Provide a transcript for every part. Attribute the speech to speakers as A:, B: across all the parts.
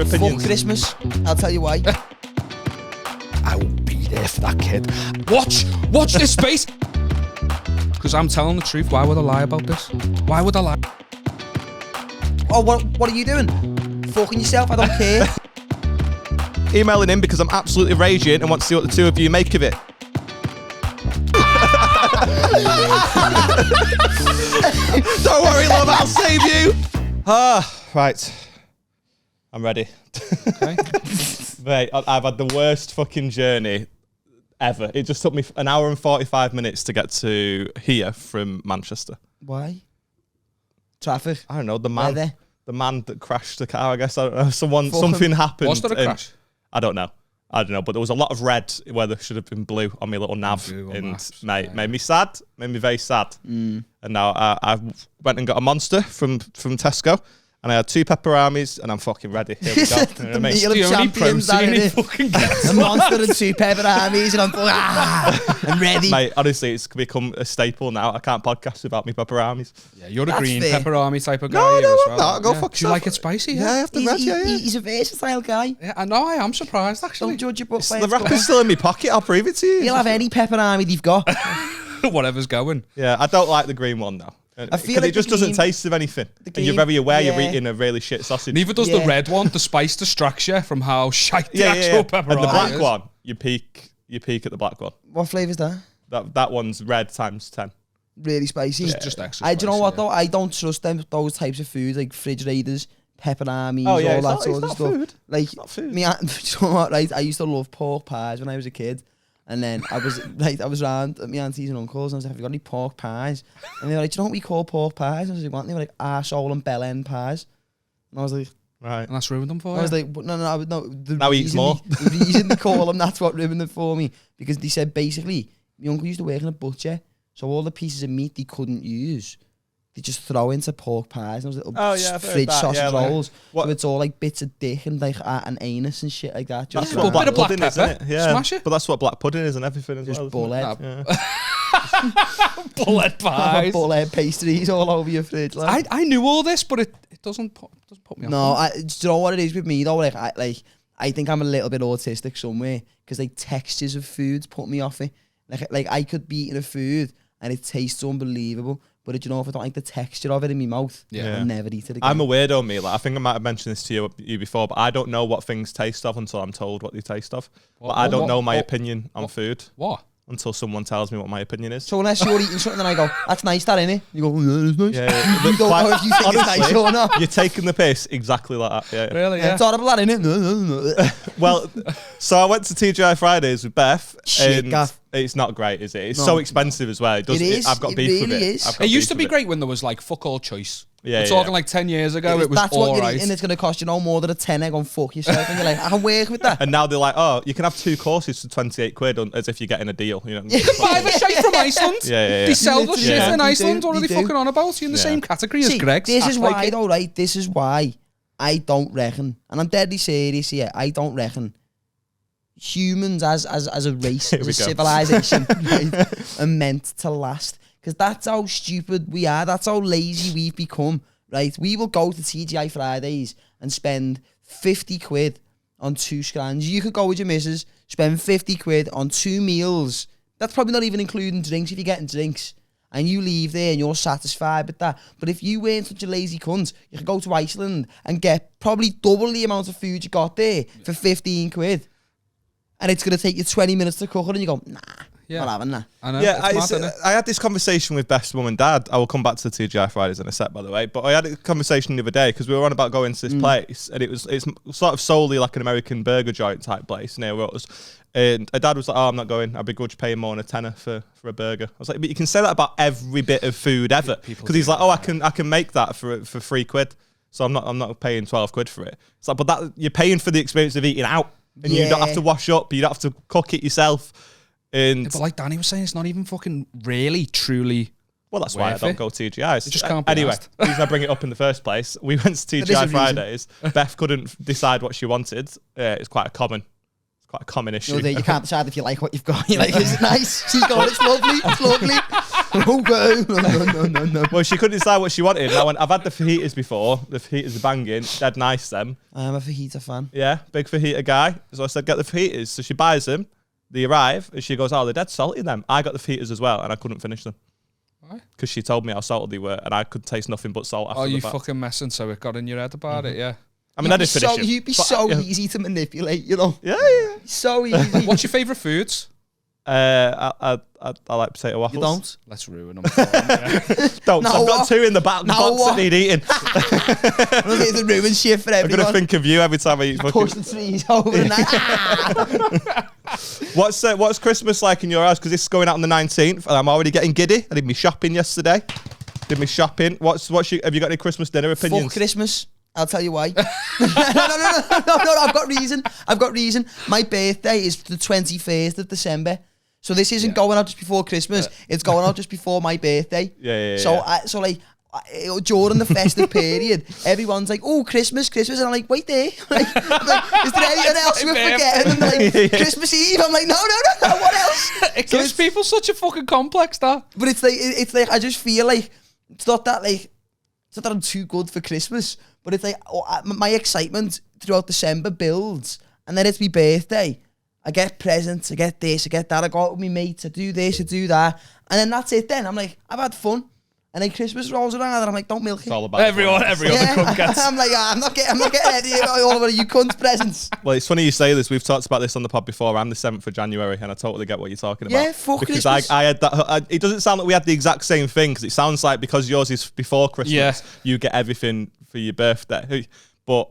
A: Opinions.
B: Fuck Christmas. I'll tell you why.
C: I will be there for that kid. Watch this space. Because I'm telling the truth. Why would I lie about this? Why would I lie?
B: Oh, what are you doing? Fucking yourself, I don't care.
A: Emailing in because I'm absolutely raging and want to see what the two of you make of it. Don't worry, love, I'll save you. Right. I'm ready.
C: Okay.
A: Mate, I've had the worst fucking journey ever. It just took me an hour and 45 minutes to get to here from Manchester.
B: Why? Traffic.
A: I don't know, the
B: Weather.
A: man that crashed the car, I guess. I don't know. Something happened.
C: Was there a crash?
A: I don't know, but there was a lot of red where there should have been blue on my little nav.
C: Google
A: And
C: Maps,
A: mate, made me sad, made me very sad. And now I went and got a Monster from Tesco. And I had 2 pepperonis, and I'm fucking ready. Here we go. You know what I mean?
B: meal of
C: The only
B: champions, that
C: protein he
B: is.
C: fucking gets.
B: A monster and 2 pepperonis, and I'm ready.
A: Mate, honestly, it's become a staple now. I can't podcast without me pepperonis.
C: Yeah, you're a
B: That's
C: green
B: fair.
C: pepperoni type of guy.
A: No,
C: here
A: no,
C: as
A: I'm
C: well.
A: not. Go
C: Yeah.
A: fuck
C: Do you
A: yourself.
C: like it spicy?
A: Yeah, I have to red, yeah.
B: He's a versatile guy.
C: Yeah, I know. I am surprised, actually.
B: Don't judge your book by
A: The
B: its
A: wrapper's
B: cover.
A: still in my pocket. I'll prove it to you.
B: He'll have any pepperoni they've got.
C: Whatever's going.
A: Yeah, I don't like the green one though.
B: I feel
A: Because
B: like
A: it just
B: the
A: doesn't
B: green-
A: taste of anything. And
B: green-
A: you're very aware you're
B: yeah.
A: eating a really shit sausage.
C: Neither does the
B: Yeah.
C: red one. The spice distracts you from how shite the
A: yeah,
C: actual
A: yeah.
C: pepperoni
A: And the black
C: is.
A: one, you peak at the black one.
B: What flavour's that?
A: That one's red times 10.
B: Really spicy.
C: Just extra
B: Do you know
C: spicy,
B: what
C: yeah.
B: though? I don't trust those types of foods like refrigerators, pepperonis,
A: Oh, yeah,
B: all
A: it's
B: that
A: not-
B: sort
A: it's
B: of
A: not
B: stuff.
A: food.
B: Like,
A: It's not food.
B: Me, do you know what, right? I used to love pork pies when I was a kid. And then I was round at my aunties and uncles and I was like, have you got any pork pies? And they were like, do you know what we call pork pies? And I was like, what? And they were like, arsehole and bell end pies. And I was like,
A: Right.
C: And that's ruined them for
B: I
C: you.
B: was like, no. The
A: Now he eats
B: reason
A: more.
B: The reason they call them that's what ruined it for me. Because they said basically, my uncle used to work in a butcher, so all the pieces of meat they couldn't use, they just throw into pork pies. And those little
A: Oh, yeah, I've heard
B: fridge
A: that,
B: sausage
A: yeah, like,
B: rolls.
A: what-
B: So it's all like bits of dick and like an anus and shit like that.
A: That's
B: Just
A: what
C: a bit
A: black
C: of black
A: pudding is, isn't it?
C: pepper.
A: Yeah.
C: Smash it.
A: But that's what black pudding is and everything as
B: just
A: well.
B: bullhead.
A: Isn't it? Yeah.
C: Bullet pies.
B: Bullhead pastries all over your fridge. Like.
C: I knew all this, but it doesn't put me off.
B: No, do you know what it is with me though? I think I'm a little bit autistic somewhere because like textures of foods put me off it. Like I could be eating a food and it tastes unbelievable, but do you know if I don't like the texture of it in my mouth,
C: Yeah.
B: I'll never eat it again.
A: I'm a weirdo, me. Like I think I might have mentioned this to you before, but I don't know what things taste of until I'm told what they taste of. Like, I don't know my opinion on food
C: What?
A: until someone tells me what my opinion is.
B: So unless you're eating something and I go, that's nice, that innit? You go, yeah, it's nice.
A: Yeah,
B: You don't know if you think it's nice or not.
A: You're taking the piss exactly like that. Yeah.
C: Really?
B: Yeah,
C: Yeah.
B: it's horrible, that innit? No.
A: Well, so I went to TGI Fridays with Beth,
B: Shit,
A: and
B: Gaff.
A: it's not great, is it? It's
B: No.
A: so expensive as well. It does.
B: It is.
A: I've got
B: It
A: beef with
B: really
A: it.
B: is.
A: I've got
C: It used to
A: beef
C: be
A: with
C: great when there was like fuck all choice.
A: Yeah,
C: We're
A: yeah.
C: talking like 10 years ago. It was
B: That's what
C: all
B: you're
C: right.
B: eating. It's going to cost you no more than a tenner. Go fuck yourself. And you're like, I can work with that.
A: And now they're like, oh, you can have 2 courses for 28 quid as if you're getting a deal. You know?
B: Yeah.
C: Buy the shit from Iceland.
A: Yeah.
C: They sell the
B: Literally,
C: shit
B: yeah.
C: in
B: They
C: Iceland.
B: do,
C: What are
B: they
C: they
B: do.
C: fucking on about? You're in the
A: Yeah.
C: same category
B: See,
C: as Greg's.
B: this
C: Act
B: is
C: like
B: why
C: it.
B: though, right? This is why I don't reckon, and I'm deadly serious here, I don't reckon humans as a race,
A: Here
B: as
A: we
B: a
A: go.
B: civilization, right, are meant to last. Because that's how stupid we are. That's how lazy we've become, right? We will go to TGI Fridays and spend 50 quid on 2 scrans. You could go with your missus, spend 50 quid on 2 meals. That's probably not even including drinks if you're getting drinks. And you leave there and you're satisfied with that. But if you weren't such a lazy cunt, you could go to Iceland and get probably double the amount of food you got there for 15 quid. And it's going to take you 20 minutes to cook it and you go, nah,
C: Yeah.
B: not having that.
C: I know.
A: Yeah,
C: it's mad, innit?
A: I had this conversation with Beth's mum and dad. I will come back to the TGI Fridays in a sec, by the way. But I had a conversation the other day because we were on about going to this place, and it's sort of solely like an American burger joint type place near us. And her dad was like, "Oh, I'm not going. I'd begrudge paying more than a tenner for a burger." I was like, "But you can say that about every bit of food ever." Because he's like, "Oh, I can make that for £3, so I'm not paying 12 quid for it." It's like, but that you're paying for the experience of eating out, and you don't have to wash up, you don't have to cook it yourself. And
C: But like Danny was saying, it's not even fucking really, truly.
A: well, that's why I
C: worth
A: don't
C: it.
A: go to TGIs.
C: It just can't be
A: Anyway,
C: asked.
A: the reason I bring it up in the first place, we went to
B: There is a
A: TGI
B: reason.
A: Fridays. Beth couldn't decide what she wanted. It's quite a common quite a common issue.
B: You know, you can't decide if you like what you've got. You're like, is it nice? She's going, it's lovely, it's lovely. Okay. No.
A: Well, she couldn't decide what she wanted. Now, I've had the fajitas before. The fajitas are banging. Dead nice, them.
B: I am a fajita fan.
A: Yeah, big fajita guy. So I said, get the fajitas. So she buys them. They arrive, and she goes, oh, they're dead salty, them. I got the fajitas as well, and I couldn't finish them. Why? Because she told me how salty they were, and I could taste nothing but salt after the fact.
C: Fucking messing, so it got in your head about it, yeah.
A: I mean, I did finish it.
B: You'd be so easy to manipulate, you know?
A: Yeah.
B: So easy.
C: What's your favourite foods?
A: I like potato waffles.
B: You don't?
C: Let's ruin them.
A: Don't.
B: No,
A: I've got two in the box that need eating.
B: Look at the ruin shit for
A: I'm
B: everyone.
A: going to think of you every time I eat fucking...
B: Push the trees over and
A: What's Christmas like in your house? Because this is going out on the 19th, and I'm already getting giddy. I did my shopping yesterday. Have you got any Christmas dinner opinions?
B: Fuck Christmas. I'll tell you why. No. I've got reason. My birthday is the 21st of December. So this isn't going out just before Christmas. It's going out just before my birthday.
A: Yeah.
B: So during the festive period, everyone's like, "Oh, Christmas," and I'm like, "Wait there, like, is there anything else we're forgetting?" And like, Christmas Eve, I'm like, "No, what else?"
C: It gives people such a fucking complex, that.
B: But it's like I just feel like it's not that I'm too good for Christmas, but it's like my excitement throughout December builds, and then it's my birthday. I get presents, I get this, I get that, I go out with my mates, I do this, I do that, and then that's it then. I'm like, I've had fun. And then Christmas rolls around and I'm like, don't milk it.
A: It's all about
C: everyone cunt gets.
B: I'm like, I'm not getting any of all of you cunt presents.
A: Well, it's funny you say this. We've talked about this on the pod before. I'm the 7th of January, and I totally get what you're talking about.
B: Yeah, fuck
A: because
B: Christmas.
A: I had that. It doesn't sound like we had the exact same thing, because it sounds like because yours is before Christmas, you get everything for your birthday. But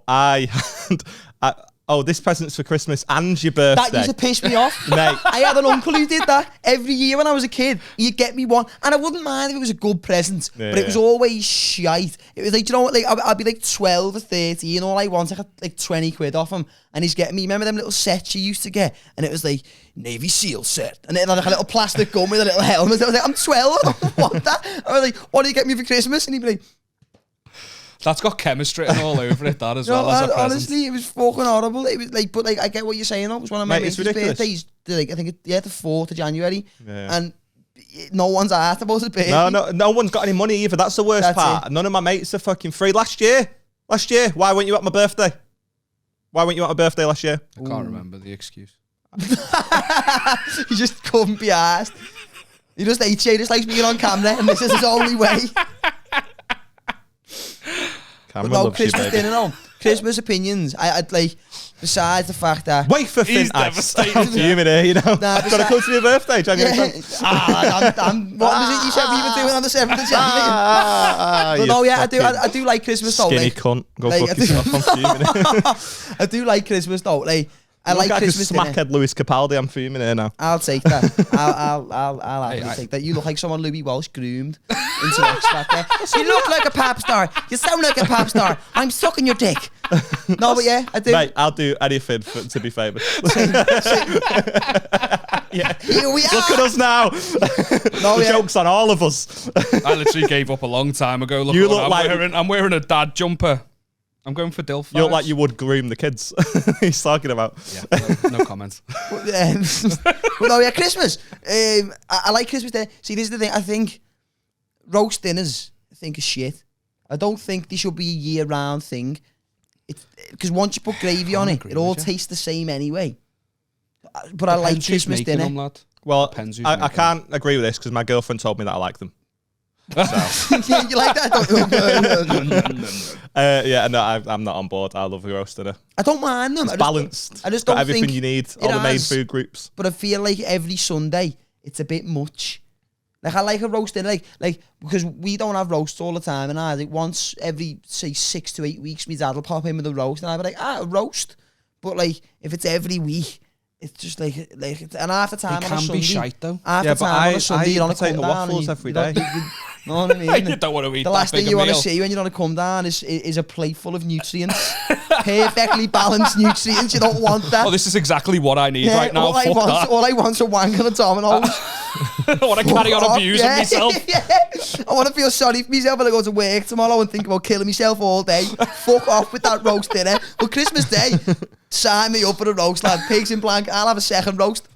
A: this present's for Christmas and your birthday.
B: That used to piss me off.
A: Mate.
B: I had an uncle who did that every year when I was a kid. He'd get me one, and I wouldn't mind if it was a good present, but it was always shite. It was like, you know what, like I'd be like 12 or 13, and all I want, I got like 20 quid off him, and he's getting me, remember them little sets you used to get? And it was like, Navy SEAL set, and then like a little plastic gun with a little helmet. I was like, I'm 12, I don't want that. I was like, what do you get me for Christmas? And he'd be like,
C: that's got chemistry and all over it, that as well as a present.
B: Honestly, it was fucking horrible. It was like, but like, I get what you're saying though. It was one of my mates' birthdays. Like, I think the 4th of January.
A: Yeah.
B: And no one's asked about his birthday.
A: No one's got any money either. That's the worst part. None of my mates are fucking free. Last year, why weren't you at my birthday? Why weren't you at my birthday last year?
C: I can't remember the excuse.
B: He just couldn't be asked. He just hates you. He just likes being on camera, and this is his only way. No Christmas dinner, no. Christmas opinions. I'd like, besides the fact that...
A: Wait for
C: He's
A: I'm
C: devastated.
A: fuming here, you know. I've got to come to your birthday, January 10th.
B: What was it you said we were doing on the 7th of January? But no, yeah, I do like Christmas though.
A: Skinny cunt. Go fuck yourself, I'm fuming.
B: I do like Christmas though. Like, I like Christmas dinner.
A: Smackhead Lewis Capaldi, I'm fuming here now.
B: I'll take that. I'll take that. You look like someone Louis Walsh groomed into X Factor. You look like a pop star. You sound like a pop star. I'm sucking your dick. No, but yeah, I do.
A: Mate, I'll do anything to be famous. Yeah.
B: Here we are.
A: Look at us now. The joke's on all of us.
C: I literally gave up a long time ago. I'm wearing a dad jumper. I'm going for Dilf.
A: You look like you would groom the kids. He's talking about.
C: Yeah, no comments.
B: No, yeah, Christmas. I like Christmas dinner. See, this is the thing. I think roast dinners, are shit. I don't think they should be a year-round thing. Because once you put gravy on it all tastes the same anyway. But I like Christmas dinner.
C: Them,
A: well, I can't agree with this because my girlfriend told me that I like them. So.
B: You like that?
A: I'm not on board. I love the roast dinner.
B: I don't mind them.
A: It's balanced.
B: I just don't
A: got everything
B: think
A: you need. All the main food groups.
B: But I feel like every Sunday it's a bit much. Like I like a roast dinner, like because we don't have roasts all the time, and I think once every say 6 to 8 weeks, my dad will pop in with a roast, and I'll be like, a roast. But like if it's every week. It's just like, and half the time on a Sunday. It can be shite though. Half the time on a Sunday, you're on a come down.
A: Waffles every day.
B: You know what I mean?
C: You don't want to eat
B: the last thing you want to see when you're on a come down is a plate full of nutrients. Perfectly balanced nutrients. You don't want that.
C: Oh, this is exactly what I need right now.
B: All I want's a wank and a Domino's.
C: I want to carry on abusing myself.
B: I want to feel sorry for myself when I go to work tomorrow and think about killing myself all day. Fuck off with that roast dinner. But Christmas Day, sign me up for a roast, lad. Pigs in blank. I'll have a second roast.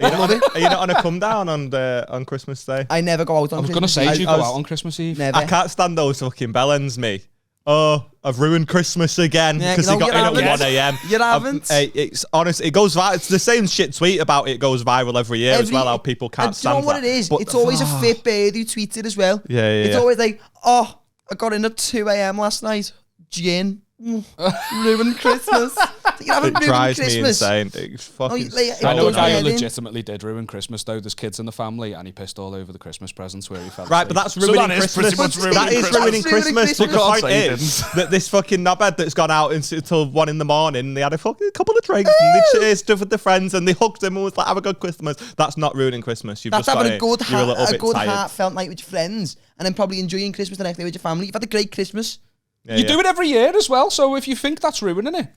A: Are you not on a come down on Christmas Day?
B: I never go out on Christmas.
C: I was going to say, do you go out on Christmas Eve?
B: Never.
A: I can't stand those fucking bellends, me. Oh, I've ruined Christmas again because he got in at 1 a.m.
B: You haven't.
A: It's honest. It goes viral. It's the same shit tweet about it goes viral every year as well. How people can't stand that.
B: Do you know what it is? But it's always a fit bird who tweets it as well.
A: Yeah.
B: It's always like, oh, I got in at 2 a.m. last night. Gin. Ruined Christmas. You haven't
A: It
B: ruined
A: drives me
B: Christmas.
A: insane. It's fucking.
C: I know a guy who
B: wedding.
C: legitimately did ruin Christmas though. There's kids in the family and he pissed all over the Christmas presents where he fell
A: Right, but that's ruining Christmas. That is ruining Christmas. But the point is that this fucking knobhead that's gone out until 1 in the morning, they had a fucking couple of drinks and they cheered stuff with their friends and they hugged him and was like, have a good Christmas. That's not ruining Christmas. You've
B: That's
A: just
B: having
A: got
B: a good heartfelt night with your friends and then probably enjoying Christmas the next day with your family. You've had a great Christmas.
C: You do it every year as well, so if you think that's ruining it.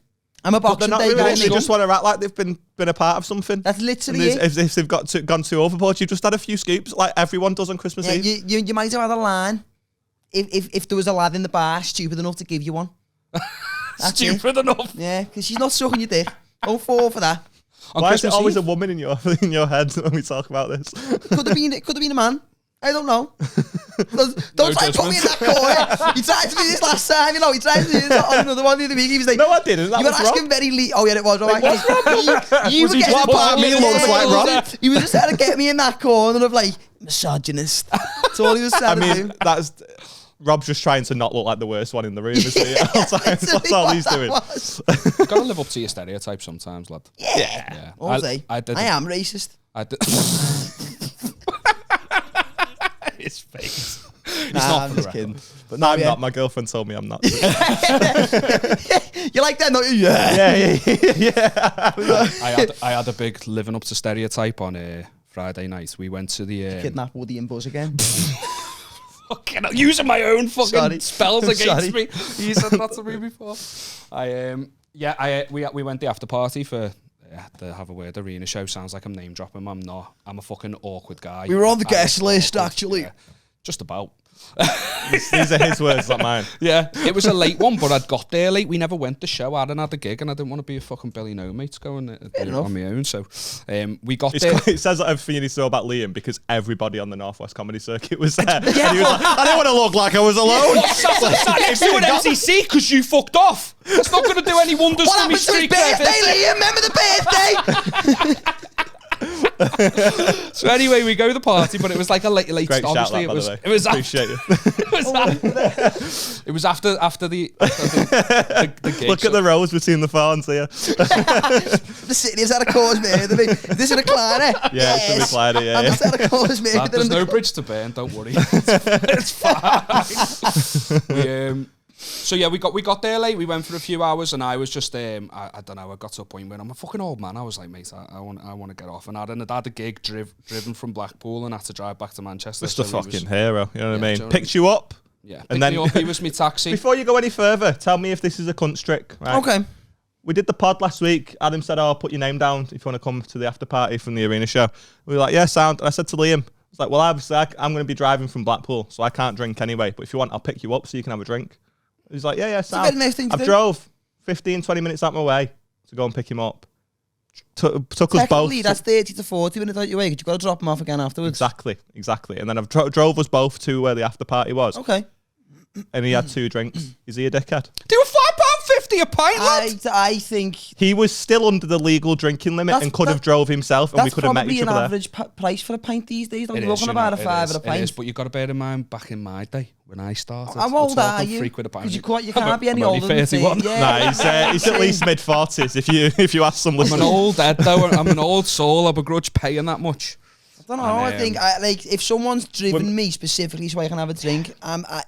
B: I'm a Boxing Day guy.
A: They just want to act like they've been a part of something.
B: That's literally it.
A: If they've gone too overboard, you just had a few scoops like everyone does on Christmas Eve.
B: You might have had a line if there was a lad in the bar stupid enough to give you one.
C: Stupid enough.
B: Yeah, because she's not sucking your dick. Don't fall for that.
A: Why is it always a woman in your head when we talk about this?
B: Could have been a man. I don't know. Don't try to put me in that corner. You tried to do this last time, you know. You tried to do this on another one the other week. He was like,
A: no, I didn't. That
B: you were
A: was
B: asking
A: wrong.
B: very Oh, yeah, it was wrong. You were getting
A: what part of me looks like wrong?
B: He was just trying to get me in that corner of like misogynist. That's all he was trying to do.
A: That's Rob's just trying to not look like the worst one in the room. Isn't he? That's all he's doing.
C: You've got to live up to your stereotype sometimes, lad.
B: Yeah. I am racist.
C: I did. His face.
B: I'm just kidding.
A: But no, I'm not. My girlfriend told me I'm not.
B: You like that, don't you?
C: Yeah. I had a big living up to stereotype on Friday night. We went to the
B: kidnap Woody and Buzz again.
C: Fucking using my own fucking spells against me. You said that to me before. We went the after party for the Have a Word Arena show. Sounds like I'm name dropping. I'm not. I'm a fucking awkward guy.
B: We were on the guest list actually.
C: Yeah, just about.
A: These are his words, not mine.
C: Yeah, it was a late one, but I'd got there late. We never went to show. Aaron had a gig, and I didn't want to be a fucking Billy No mate to go and do it on my own. So we got there.
A: It says that everything you need to know about Liam because everybody on the Northwest Comedy Circuit was there. And he was like, I didn't want to look like I was alone.
C: Sat next to an MCC because you fucked off. That's not going to do any wonders
B: what
C: for me.
B: What happened to his birthday, Liam? Remember the birthday?
C: So anyway, we go to the party, but it was like a late
A: Great
C: start.
A: shout,
C: Obviously,
A: by the way.
C: it was
A: Appreciate you.
C: it was after the gig.
A: Look at the rows between the fawns here.
B: The city has had a cause, mate. Is this a recliner?
A: Yeah, it's a recliner. Yeah,
B: I've just had a cause, mate.
C: There's no bridge to burn. Don't worry. It's fine. So yeah, we got there late. We went for a few hours, and I was just I don't know. I got to a point where I'm a fucking old man. I was like, mate, I want to get off. And I'd had a gig driven from Blackpool, and had to drive back to Manchester.
A: Just a fucking hero. You know what I mean?
C: Sure.
A: Picked you up.
C: Yeah,
A: and then
C: me up, he was my taxi.
A: Before you go any further, tell me if this is a cunt trick. Right?
B: Okay.
A: We did the pod last week. Adam said, "Oh, I'll put your name down if you want to come to the after party from the arena show." We were like, "Yeah, sound." And I said to Liam, "I was like, well, obviously I'm going to be driving from Blackpool, so I can't drink anyway. But if you want, I'll pick you up so you can have a drink." He's like, yeah, sound.
B: It's a very nice thing to do.
A: I drove 15, 20 minutes out my way to go and pick him up. Took us both.
B: That's 30 to 40 minutes out your way, because you've got to drop him off again afterwards.
A: Exactly. And then I've drove us both to where the after party was.
B: Okay.
A: And he had 2 drinks. Is he a dickhead?
C: They were £5.50 a pint, lad.
B: I think
A: he was still under the legal drinking limit and could have drove himself, and we could have met each other there.
B: That's probably an average price for a pint these days. I'm looking about a £5 a pint.
C: It is, but you've got to bear in mind, back in my day, when I started,
B: how old are you?
C: Because
B: you can't be any older than
C: 31.
B: Yeah.
A: Nah, he's at least mid-40s if you ask some listeners.
C: I'm an old head, though. I'm an old soul. I begrudge paying that much.
B: I don't know. I think if someone's driven me specifically so I can have a drink, I'm gonna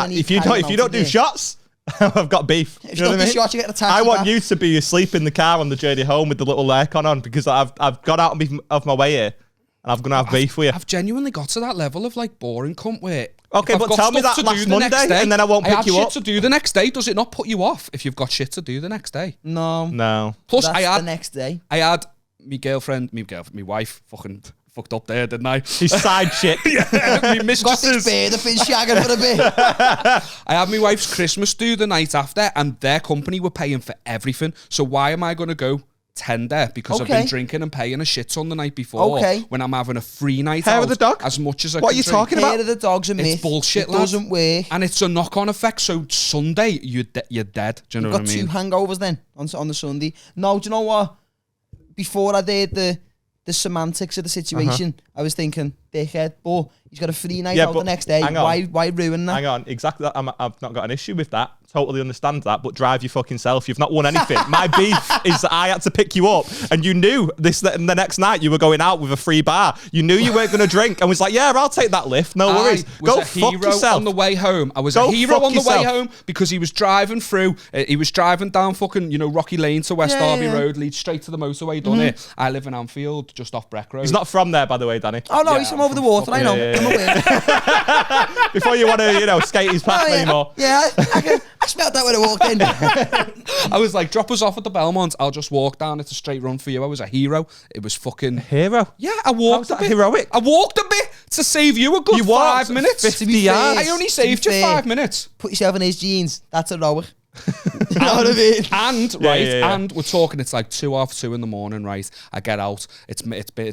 B: need.
A: If you don't do shots, I've got beef.
B: If you don't do shots, you get a taxi.
A: I want you to be asleep in the car on the journey home with the little aircon on, because I've got out of my way here, and I'm gonna have beef with you.
C: I've genuinely got to that level of like boring cunt where.
A: Okay, but tell me that last Monday, and then I won't pick you up.
C: I have shit to do the next day. Does it not put you off if you've got shit to do the next day?
B: No.
A: No.
C: Plus,
B: the next day.
C: I had my girlfriend, my wife, fucking fucked up there, didn't I?
A: His side chick.
C: Yeah, me
B: Got
C: mistresses.
B: this beard, I've been shagging for a bit.
C: I had my wife's Christmas do the night after, and their company were paying for everything. So why am I going to go tender because I've been drinking and paying a shit ton the night before when I'm having a free night
A: Hair
C: out
A: of the dog?
C: as much as I
A: What
C: can
A: are you
C: drink.
A: talking about?
B: Hair of the dog's a myth.
C: It's bullshit,
B: It
C: lad.
B: doesn't work.
C: And it's a knock-on effect. So Sunday, you're dead. Do you know
B: You've
C: what
B: got
C: I mean?
B: two hangovers then on the Sunday. No, do you know what? Before I did the semantics of the situation, I was thinking, dickhead, but he's got a free night out the next day. Why ruin that?
A: Hang on, exactly. I've not got an issue with that. Totally understand that, but drive your fucking self. You've not won anything. My beef is that I had to pick you up, and you knew the next night you were going out with a free bar. You knew you weren't going to drink, and was like, "Yeah, I'll take that lift. No worries. Go fuck yourself."
C: On the way home, I was a hero on the way home because he was driving through. He was driving down fucking Rocky Lane to West Derby Road, leads straight to the motorway. Done it. I live in Anfield, just off Breck Road.
A: He's not from there, by the way, Danny.
B: Oh no, he's from over the water. I know. I'm aware.
A: Before you want to, skate his path anymore.
B: Yeah, I smelled that when I walked in.
C: I was like, drop us off at the Belmont. I'll just walk down. It's a straight run for you. I was a hero. It was fucking
A: hero.
C: Yeah, I walked a bit.
A: Heroic.
C: I walked a bit to save you a good 5 minutes.
A: 50 yards.
C: I only saved you 5 minutes.
B: Put yourself in his jeans. That's heroic. You know what I mean?
C: And and we're talking. It's like 2:30 in the morning. Right, I get out. It's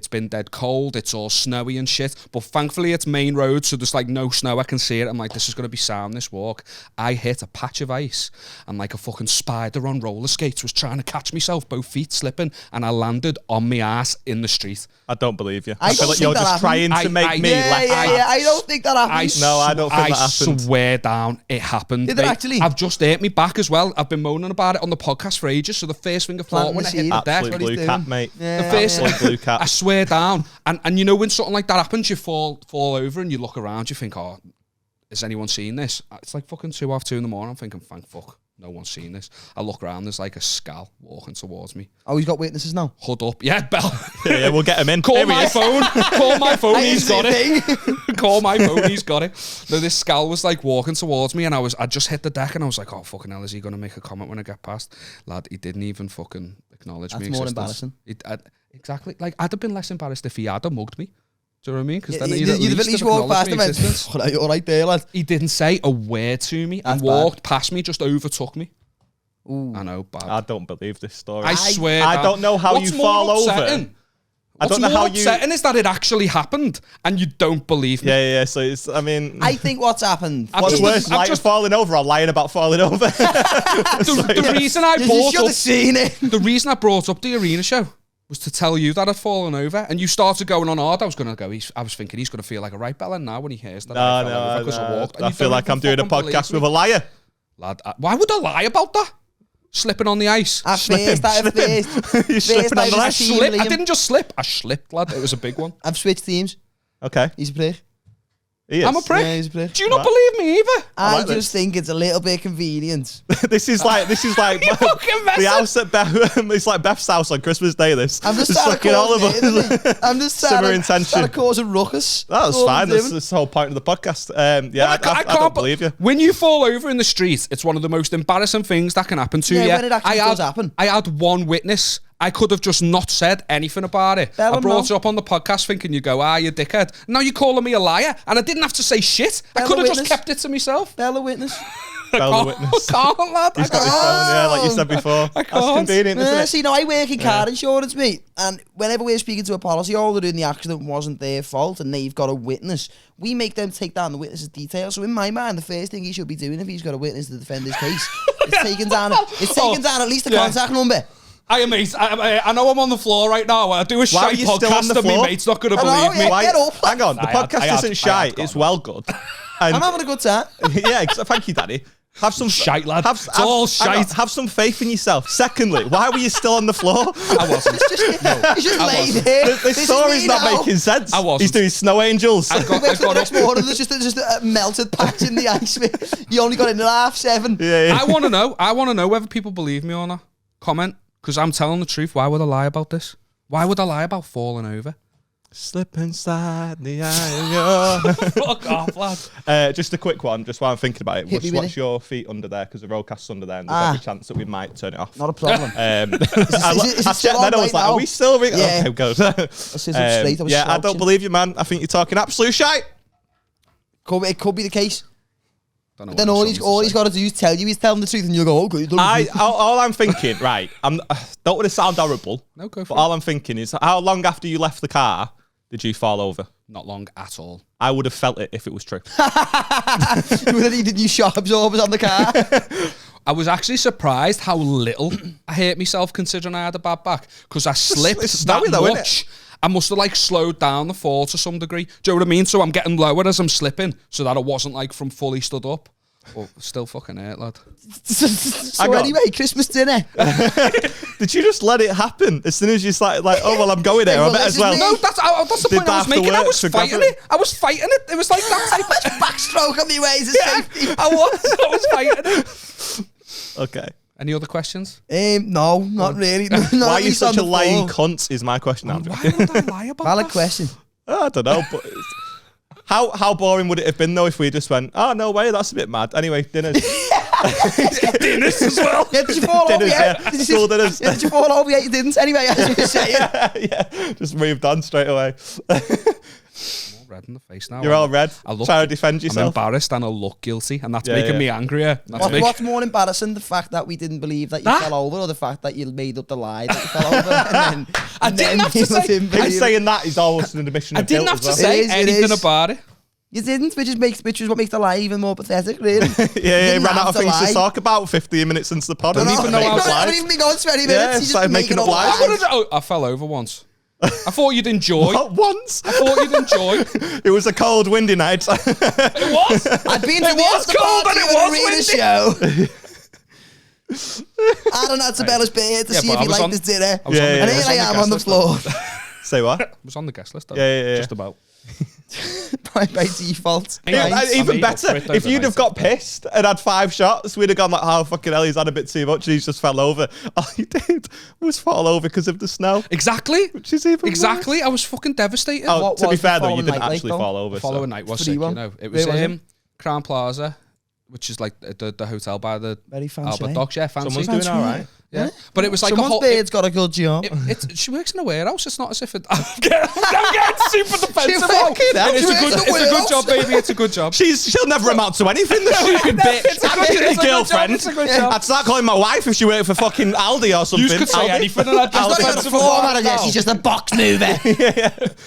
C: been dead cold. It's all snowy and shit. But thankfully, it's main road, so there's like no snow. I can see it. I'm like, this is gonna be sound. This walk. I hit a patch of ice, and like a fucking spider on roller skates was trying to catch myself, both feet slipping, and I landed on my ass in the street.
A: I don't believe you.
B: I
A: feel like you're just trying to make me laugh.
B: Yeah, I don't think that happened.
A: I don't think that happened.
C: I swear down, it happened.
B: Did it actually?
C: I've just hurt me back as well. I've been moaning about it on the podcast for ages. So the first thing I thought when I hit the deck,
A: absolute blue cat, mate.
B: Yeah,
C: the first
A: blue cat.
C: I swear down, and when something like that happens, you fall over and you look around. You think, oh, has anyone seen this? It's like fucking 2:30 in the morning. I'm thinking, thank fuck. No one's seen this. I look around, there's like a scal walking towards me.
B: Oh, he's got witnesses now?
C: Hood up. Yeah, Bell.
A: Yeah, we'll get him in.
C: Call my phone. Call my phone, he's got it.
B: Thing.
C: Call my phone, he's got it. No, this scal was like walking towards me, and I just hit the deck, and I was like, oh, fucking hell, is he going to make a comment when I get past? Lad, he didn't even fucking acknowledge me.
B: That's more embarrassing.
C: Exactly. Like, I'd have been less embarrassed if he had mugged me. Do you know what I mean? Because then
B: you'd at least walk past him and all right there, lad.
C: He didn't say a word to me and walked past me, just overtook me.
B: Ooh.
C: I know, bad.
A: I don't believe this story.
C: I swear.
A: I don't know how you fall over.
C: I don't know how upsetting is that it actually happened and you don't believe me.
A: Yeah. So it's. I mean,
B: I think what's happened.
A: What's worse, falling over or lying about falling over?
C: The reason I brought
B: up, seen it.
C: The reason I brought up the arena show was to tell you that I'd fallen over, and you started going on hard. I was going to go. I was thinking he's going to feel like a right bellend now when he hears that I fell over because I walked.
A: I feel like I'm doing a podcast with a liar.
C: Lad, why would I lie about that? Slipping on the ice.
B: You're slipping on the ice.
C: I didn't just slip. I slipped, lad. It was a big one.
B: I've switched teams.
A: Okay.
B: He's a prick.
A: He is.
C: I'm a prick.
B: Yeah, he's a prick.
C: Do you not believe me either?
B: I just think it's a little bit convenient.
A: This is like the house at Beth. It's like Beth's house on Christmas Day.
B: I'm just trying to cause I'm just trying to cause a ruckus.
A: That's fine. That's the whole point of the podcast. I can't believe you.
C: When you fall over in the street, it's one of the most embarrassing things that can happen to you.
B: Yeah, when it actually does happen.
C: I had one witness. I could have just not said anything about it. I brought it up on the podcast thinking you go, you dickhead. Now you're calling me a liar, and I didn't have to say shit. I could have just kept it to myself.
B: Bella witness.
A: Bella witness.
C: I can't, lad.
A: He's got his phone, like you said before. That's convenient, isn't it?
B: See, I work in car insurance, mate, and whenever we're speaking to a policyholder and the accident wasn't their fault and they've got a witness, we make them take down the witness's details. So in my mind, the first thing he should be doing if he's got a witness to defend his case is taking down at least a contact number.
C: Mate, I know I'm on the floor right now. I do a shy podcast and my mate's not going to believe me.
B: Get up.
A: Hang on, the podcast isn't shy. It's well good.
B: I'm having a good time.
A: Yeah, thank you, Daddy. Have some
C: shite, lad. It's all shite.
A: Have some faith in yourself. Secondly, why were you still on the floor?
C: I wasn't.
B: He's just laid here.
A: This story's not making sense.
C: I wasn't.
A: He's doing snow angels.
B: I got next morning. There's just a melted patch in the ice. You only got in at 7:30.
C: Yeah. I want to know whether people believe me or not. Comment. Because I'm telling the truth. Why would I lie about this? Why would I lie about falling over?
A: Slip inside the eye of your...
C: Fuck off, lad.
A: Just a quick one, just while I'm thinking about it.
B: Hit me with
A: Watch
B: it.
A: your feet under there, because the roadcast's under there, and there's every chance that we might turn it off.
B: Not a problem.
A: I
B: is it
A: checked
B: still
A: that,
B: on
A: I was
B: right
A: like,
B: now?
A: are we still...
B: Yeah.
A: Okay, good.
B: Straight, I was
A: I don't
B: slouching.
A: believe you, man. I think you're talking absolute shite.
B: It could be the case.
C: Don't know
B: Then
C: what
B: all
C: I'm
B: he's
C: trying to
B: got to do is tell you he's telling the truth, and you'll go, okay.
A: All I'm thinking, right, don't want to sound horrible,
C: No, go for
A: but
C: it.
A: all I'm thinking is, how long after you left the car did you fall over?
C: Not long at all.
A: I would have felt it if it was true.
B: You would have needed new shock absorbers on the car.
C: I was actually surprised how little I hurt myself considering I had a bad back, because I slipped
A: it's
C: that
A: snowy though, isn't
C: much. I must have like slowed down the fall to some degree. Do you know what I mean? So I'm getting lower as I'm slipping, so that I wasn't like from fully stood up. But still fucking hurt, lad.
B: So anyway, Christmas dinner.
A: Did you just let it happen as soon as you started like, oh well, I'm going there, I
B: Well,
A: might
B: this
A: as well?
B: is
C: No, that's the
A: Did
C: point I was
A: that have to
C: making. I
A: work
C: was
A: for
C: fighting
A: gravity?
C: it. I was fighting it. It was like that type of...
B: Backstroke on me ways of safety.
C: I was fighting it.
A: Okay.
C: Any other questions?
B: No, not really. Not
A: Why are
B: at
A: you
B: least
A: such
B: on
A: a
B: the
A: lying
B: floor.
A: cunt is my question. Now.
C: Why would I lie about
B: Valid
C: that?
B: question.
A: I don't know, but how boring would it have been though if we just went, oh no way, that's a bit mad. Anyway, dinners.
C: Dinners as well.
B: Yeah, did you fall over
A: Dinners,
B: yet?
A: yeah. School dinners.
B: Yeah, did you fall over yet? You didn't. Anyway, as you were saying.
A: Yeah, just moved on straight away.
C: I'm all red in the face now.
A: You're all red.
C: I look,
A: Trying to defend
C: I'm
A: yourself.
C: embarrassed and I look guilty, and that's
A: Yeah,
C: making
A: yeah.
C: me angrier. That's
B: What's more embarrassing, the fact that we didn't believe that you fell over, or the fact that you made up the lie that you fell over? And then,
C: I didn't have to
B: people
C: say-
B: didn't
A: Him
B: believe it.
A: saying that is almost an admission
C: I
A: of
C: didn't
A: guilt
C: have to
A: as well.
C: say
B: It is, it
C: anything
B: is.
C: about it.
B: You didn't, which is what makes the lie even more pathetic, really.
A: Yeah,
B: You
A: he
B: didn't
A: ran
B: have
A: out of
B: to
A: things
B: lie.
A: to talk about 15 minutes into the pod.
C: Don't even know how
B: I
C: to
B: haven't even been going 20 minutes.
A: Yeah,
B: You just
A: started making up lies.
C: I would've- oh, I fell over once. I thought you'd enjoy.
A: Not once.
C: I thought you'd enjoy.
A: It was a cold, windy night.
C: It was.
B: I'd been to
C: It
B: the
C: was
B: after
C: cold
B: party
C: and it
B: of
C: was
B: the arena show. I don't know to Bella's beard to
C: Yeah,
B: see
C: but
B: if
C: I
B: he
C: was
B: liked
C: on-
B: his dinner.
C: I was on the-
A: Yeah,
B: And
A: yeah,
B: here I am
C: guest
B: on the
C: list,
B: floor.
A: Say what?
C: I was on the guest list, though.
A: Yeah.
C: Just about.
B: by default.
C: Yeah,
B: Right.
C: I
A: Even
C: made up for
A: better,
C: it
A: if you'd have got
C: overnight.
A: pissed and had 5 shots, we'd have gone like, oh, fucking hell, he's had a bit too much and he's just fell over. All he did was fall over because of the snow,
C: Exactly.
A: which is even
C: Exactly. I was fucking devastated.
A: worse. Oh,
B: What
A: to be
B: was the
A: fair, though, you
B: following
A: didn't
B: night like,
A: actually
B: though?
A: fall over.
C: The following
A: so.
C: night was
B: 3-1.
C: sick, you know. It
B: Where
C: was
B: was it?
C: Crown Plaza, which is like the hotel by the
B: Very fancy.
C: Albert Docks. Yeah, fancy.
A: Someone's doing all right.
C: Yeah. But it was like
B: Someone's
C: a whole...
B: beard's got a good job.
C: She works in a warehouse. It's not as if it... I'm getting super defensive.
B: fucking hell,
C: It's
B: she
C: a
B: works in a
C: good
B: warehouse.
C: job, baby. It's a good job.
A: She'll never amount to anything, the stupid bitch.
C: It's a good-
A: Your
C: it's a good
A: girlfriend.
C: job, it's a good job.
A: I'd start calling my wife if she worked for fucking Aldi or something.
C: You could say
A: Aldi.
C: anything and I'd
B: She's not
C: just
B: even a
C: defensive
B: floor
C: about it
B: manager,
C: now.
B: she's just a box mover.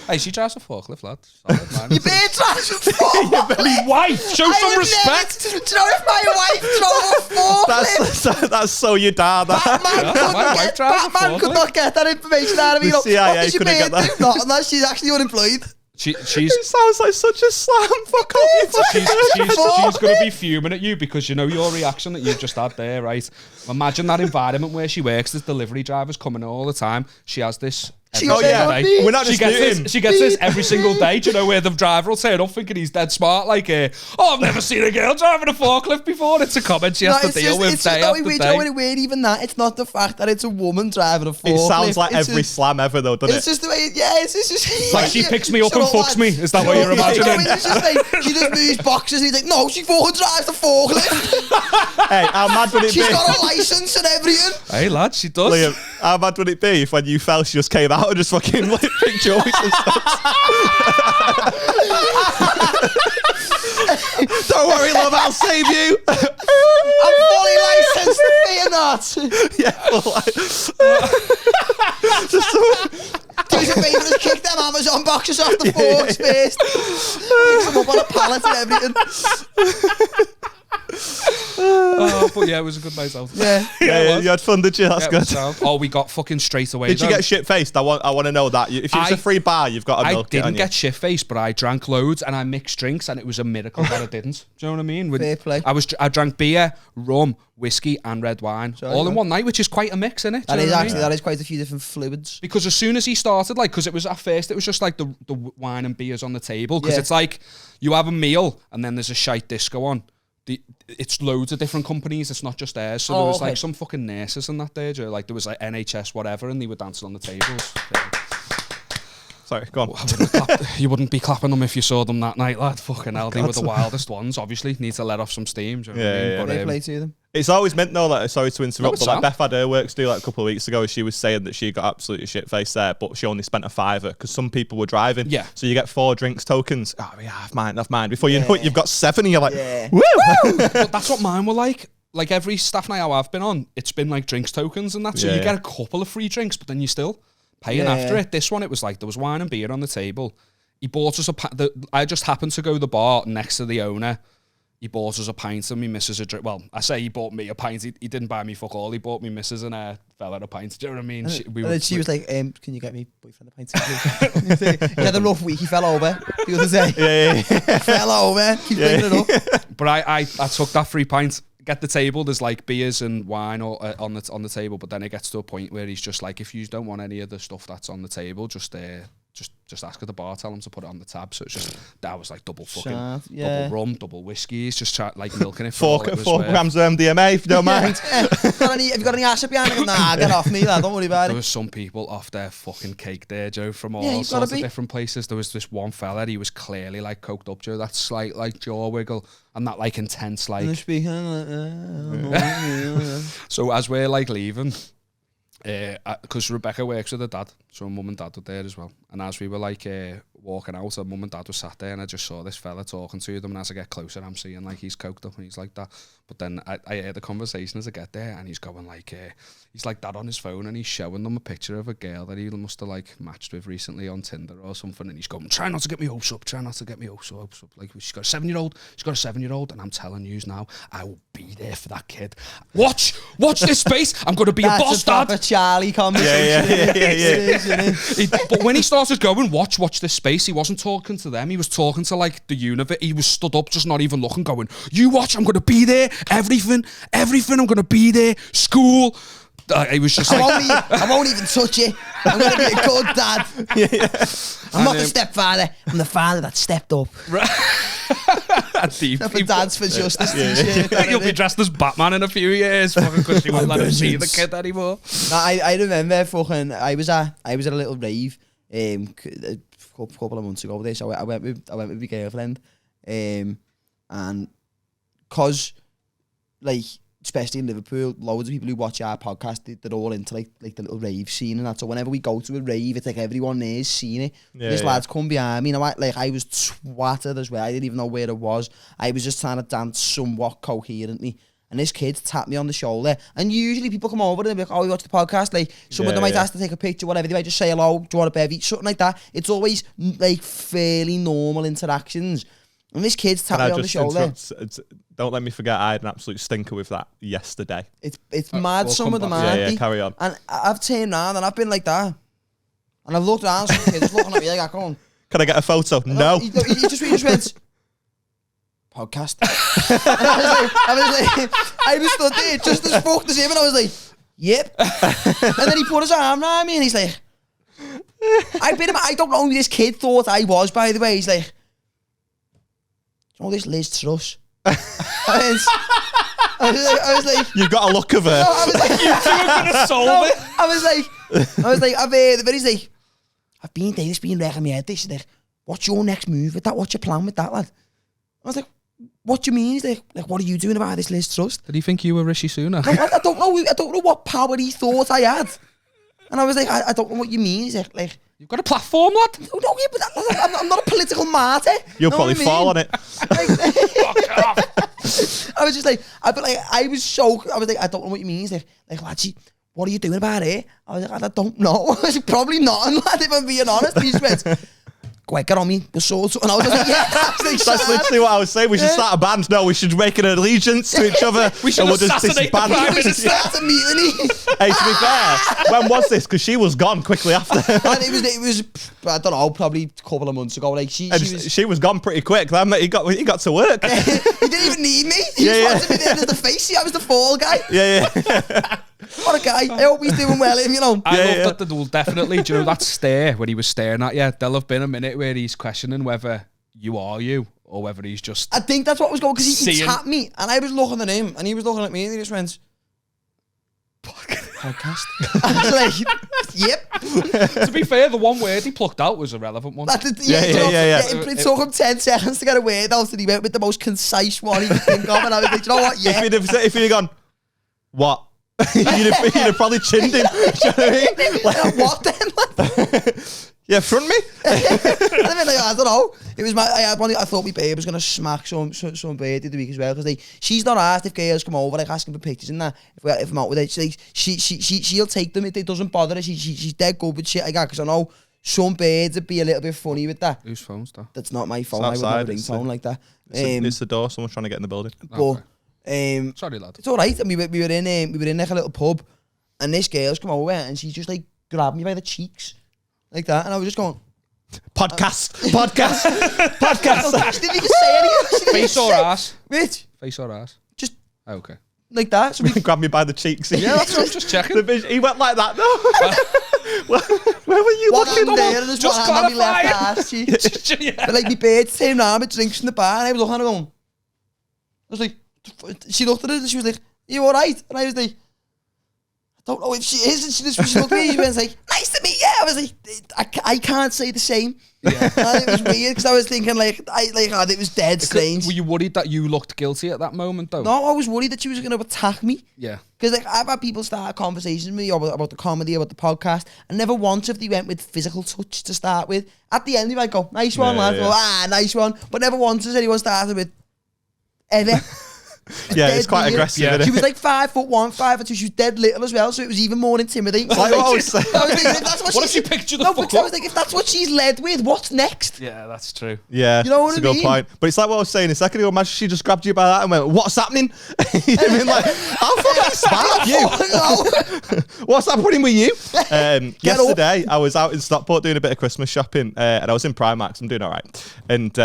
C: Hey, she drives a forklift, lad. Solid, man.
B: Your beard drives a forklift.
C: Wife, show
B: I
C: some
B: would
C: respect.
B: never- Do you know if my wife drove a forklift?
A: That's so your dad.
B: Batman,
C: Yeah, my wife drives a
B: Batman could
C: forklift.
B: not get that information out of me.
A: The CIA
B: What does your
A: couldn't get
B: beard
A: that.
B: do? Not unless she's actually unemployed.
C: She's
A: It sounds like such a slam. Fuck off, you fucking
C: she's going to be fuming at you because you know your reaction that you've just had there, right? Imagine that environment where she works. There's delivery drivers coming all the time. She has this.
B: She
C: every
B: got
C: single
B: that
C: day.
B: on
A: We're not
C: She gets
A: disputing.
C: this. She gets this every single day. Do you know where the driver will turn up thinking he's dead smart? Like, oh, I've never seen a girl driving a forklift before. It's a comment she has to deal with day after day.
B: It weird, even that. It's not the fact that it's a woman driving a forklift.
A: It sounds like
B: It's
A: every
B: just-
A: slam ever, though, doesn't
B: It's
A: it?
B: just the way, yeah, it's just...
C: Like she picks me up
B: So
C: and fucks
B: like-
C: me. Is that what you're imagining?
B: It's just like, she just moves boxes and he's like, no, she fucking drives the forklift.
A: Hey, how mad would it
B: She's
A: be?
B: got a license and everything.
C: Hey, lad, she does.
A: Liam, how mad would it be if when you fell, she just came out and just fucking like, picked you up and stuff? Don't worry, love, I'll save you.
B: I'm fully licensed, fear not.
A: Yeah, well,
B: Do us a favour, just kick them Amazon boxes off the forks first. Mix them up on a pallet and everything.
C: Oh, but yeah, it was a good night out.
B: Yeah.
A: yeah, you had fun, did you? That's
C: Yeah, it
A: good.
C: was sound. Oh, we got fucking straight away.
A: Did you
C: though.
A: get shit faced? I want to know that. If it's a free bar, you've got to
C: I
A: milk it.
C: didn't
A: haven't you?
C: get shit faced, but I drank loads and I mixed drinks, and it was a miracle that I didn't. Do you know what I mean?
B: Fair play.
C: I drank beer, rum, whiskey, and red wine all in one night, which is quite a mix, isn't it?
B: That is actually, that is quite a few different fluids.
C: Because as soon as he started, like, because it was at first, it was just like the wine and beers on the table. Because
B: Yeah.
C: it's like you have a meal and then there's a shite disco on. It's loads of different companies. It's not just theirs. So there was like some fucking nurses in that day. Like there was like NHS whatever, and they were dancing on the tables.
A: Sorry, go on.
C: You wouldn't be clapping them if you saw them that night, lad. Fucking hell, they were the wildest ones. Obviously, need to let off some steam. Do you know what I mean?
B: They play to them.
A: It's always meant though, like, sorry to interrupt, but like
C: sound.
A: Beth had her works do like a couple of weeks ago. She was saying that she got absolutely shit faced there, but she only spent a £5 because some people were driving.
C: Yeah.
A: So you get 4 drinks tokens. Oh yeah, I've mine. Before you know it, you've got 7 and you're like, woo!
C: But that's what mine were like. Like every staff night out I've been on, it's been like drinks tokens and that. So you get a couple of free drinks, but then you still paying after it. This one, it was like there was wine and beer on the table. He bought us I just happened to go to the bar next to the owner. He bought us a pint and me missus a drink. Well, I say he bought me a pint. He didn't buy me fuck all. He bought me missus and fella a pint. Do you know what I mean?
B: She was like, "Can you get me boyfriend a pint?" He had a rough week. He fell over the other day. Fell over. Keep bringing it up.
C: But I took that free pint. Get the table. There's like beers and wine on the table. But then it gets to a point where he's just like, if you don't want any of the stuff that's on the table, just ask at the bar, tell him to put it on the tab. So it's just, that was like double double rum, double whiskies, just like milking it for
A: 4 grams of MDMA, if you don't mind.
B: Have you got any ass up behind him? Nah, get off me, lad. Don't worry about it.
C: There was some people off their fucking cake there, Joe, from all sorts of different places. There was this one fella, he was clearly like coked up, Joe, that slight like jaw wiggle and that like intense like... So as we're like leaving... because Rebecca works with her dad, so mum and dad were there as well. And as we were like walking out, her mum and dad were sat there, and I just saw this fella talking to them. And as I get closer, I'm seeing like he's coked up and he's like that. But then I hear the conversation as I get there, and he's going like, he's like that on his phone, and he's showing them a picture of a girl that he must have like matched with recently on Tinder or something. And he's going, try not to get me hopes up, Like she's got a 7-year-old, and I'm telling you now, I will be there for that kid. Watch this space. I'm going to be a boss dad.
B: That's a Charlie conversation.
A: Yeah.
C: But when he started going, watch this space, he wasn't talking to them. He was talking to like the universe. He was stood up, just not even looking, going, you watch, I'm going to be there. Everything, I'm going to be there. School. He was just
B: I won't even touch it. I'm going to be a good dad. I'm not the stepfather. I'm the father that stepped up.
C: Deep.
B: For Dads for Justice t-shirt.
C: You'll be dressed as Batman in a few years because you won't let him see the kid anymore.
B: No, I remember fucking. I was at a little rave a couple of months ago. This I went with my girlfriend, and cause like especially in Liverpool, loads of people who watch our podcast, they're all into like the little rave scene and that. So whenever we go to a rave, it's like everyone there's seen it. This lad's come behind me, and I was twatted as well. I didn't even know where it was. I was just trying to dance somewhat coherently. And this kid tapped me on the shoulder. And usually people come over and they're like, oh, we watch the podcast. Like, some of them might ask to take a picture, whatever. They might just say hello, do you want a bevy? Something like that. It's always like fairly normal interactions. And this kid's tapped me on the shoulder.
A: Don't let me forget, I had an absolute stinker with that yesterday.
B: It's mad, some of them aren't they?
A: Carry on.
B: And I've turned around and I've been like that. And I've looked around, some kids looking at me like that going,
A: can I get a photo? No.
B: He just went, podcast. I was stood there just as fucked as him, and I was like, yep. And then he put his arm around me and he's like, I don't know who this kid thought I was, by the way. He's like, oh, this Liz Truss. I was like,
A: you've got a look of her.
B: No, I was like,
C: you two are gonna solve it.
B: I was like, but he's like, I've been there, it's been wrecking my head. He's like, what's your next move with that? What's your plan with that, lad? I was like, what do you mean? He's like, what are you doing about this Liz Truss?
C: Did he think you were Rishi Sunak?
B: No, I don't know. I don't know what power he thought I had. And I was like, I don't know what you mean. He's like,
C: you've got a platform, lad.
B: No, yeah, but I'm not a political martyr.
A: You'll probably fall on it.
B: Fuck off. I was just like, I was like, I don't know what you mean. He's like, lad, what are you doing about it? I was like, I don't know. I was like, probably not, lad, if I'm being honest. He just went, go ahead, get on me, we'll sort. And I was like, yeah,
A: that's literally what I was saying. We should start a band. No, we should make an allegiance to each other.
C: We should assassinate the Prime Minister.
B: Start a mutiny.
A: Hey, to be fair, when was this? Because she was gone quickly after.
B: And it was, I don't know, probably a couple of months ago. Like
A: she was gone pretty quick. Then he got to work.
B: He didn't even need me. He just wanted me there as the face. I was the fall guy.
A: Yeah.
B: What a guy. I hope he's doing well, you know.
C: I love that they'll definitely, do you know, that stare when he was staring at you, there'll have been a minute where he's questioning whether you are you or whether he's just...
B: I think that's what was going, because he tapped me and I was looking at him and he was looking at me and he just went... podcast. I was like, yep.
C: To be fair, the one word he plucked out was a relevant one.
A: Yeah.
B: It took him 10 seconds to get a word out, and he went with the most concise one he could think of, and I was like, you know what, yeah.
A: If he'd have gone, what? you'd have probably chinned him. Do you know what I mean?
B: Like, what then?
A: Yeah, front me.
B: I don't know. It was I had one. I thought my babe was gonna smack some bird the week as well, because she's not asked if girls come over, like asking for pictures and that. If I'm out with it, she'll take them. It doesn't bother her. She's dead good with shit like that, because I know some birds would be a little bit funny with that.
C: Whose phone's that?
B: That's not my phone. I would have a ringtone like that.
A: It's the door. Someone's trying to get in the building.
B: But
C: sorry, lad.
B: it's all right. And we were in like a little pub, and this girl's come over, and she just like grabbed me by the cheeks. Like that, and I was just going,
A: podcast.
B: She didn't even say anything.
C: Face or ass?
B: Which?
C: Face or ass?
B: Just
C: okay.
B: like that. So we
A: Grabbed me by the cheeks.
C: Yeah, that's what I'm just checking.
A: He went like that, though. Where were you
B: one
A: looking?
B: hand there and there's
C: Just
B: one hand on my left
C: clarifying.
B: ass cheek.
C: Yeah.
B: But like my birds came round with drinks in the bar, and I was looking at her going, I was like, she looked at it and she was like, you alright? And I was like, I don't know if she is. And she looked at me and was like, nice to meet you. I was like, I can't say the same. Yeah. And it was weird, because I was thinking it was dead strange.
C: Were you worried that you looked guilty at that moment, though?
B: No, I was worried that she was going to attack me.
C: Yeah.
B: Because like I've had people start conversations with me about the comedy, about the podcast, and never once if they went with physical touch to start with. At the end, they might go, nice one, lad.
A: Yeah.
B: Or, nice one. But never once has anyone started with, ever.
A: Yeah, it's quite
B: weird.
A: aggressive.
C: Yeah.
A: Isn't
B: She
A: it?
B: was like 5'1", 5'2". She was dead little as well, so it was even more intimidating.
A: Like what I was saying.
B: I was thinking, if that's
C: What if she picked you the
B: no,
C: fuck
B: but I
C: up?
B: was like, if that's what she's led with, what's next?
C: Yeah, that's true.
A: Yeah,
B: You know what
A: that's
B: I
A: a good
B: mean?
A: point. But it's like what I was saying a second ago. Imagine she just grabbed you by that and went, "What's happening?" You know what I mean, like, how fucking smart you? What's happening with you? Yesterday, I was out in Stockport doing a bit of Christmas shopping, and I was in Primark. So I'm doing all right. And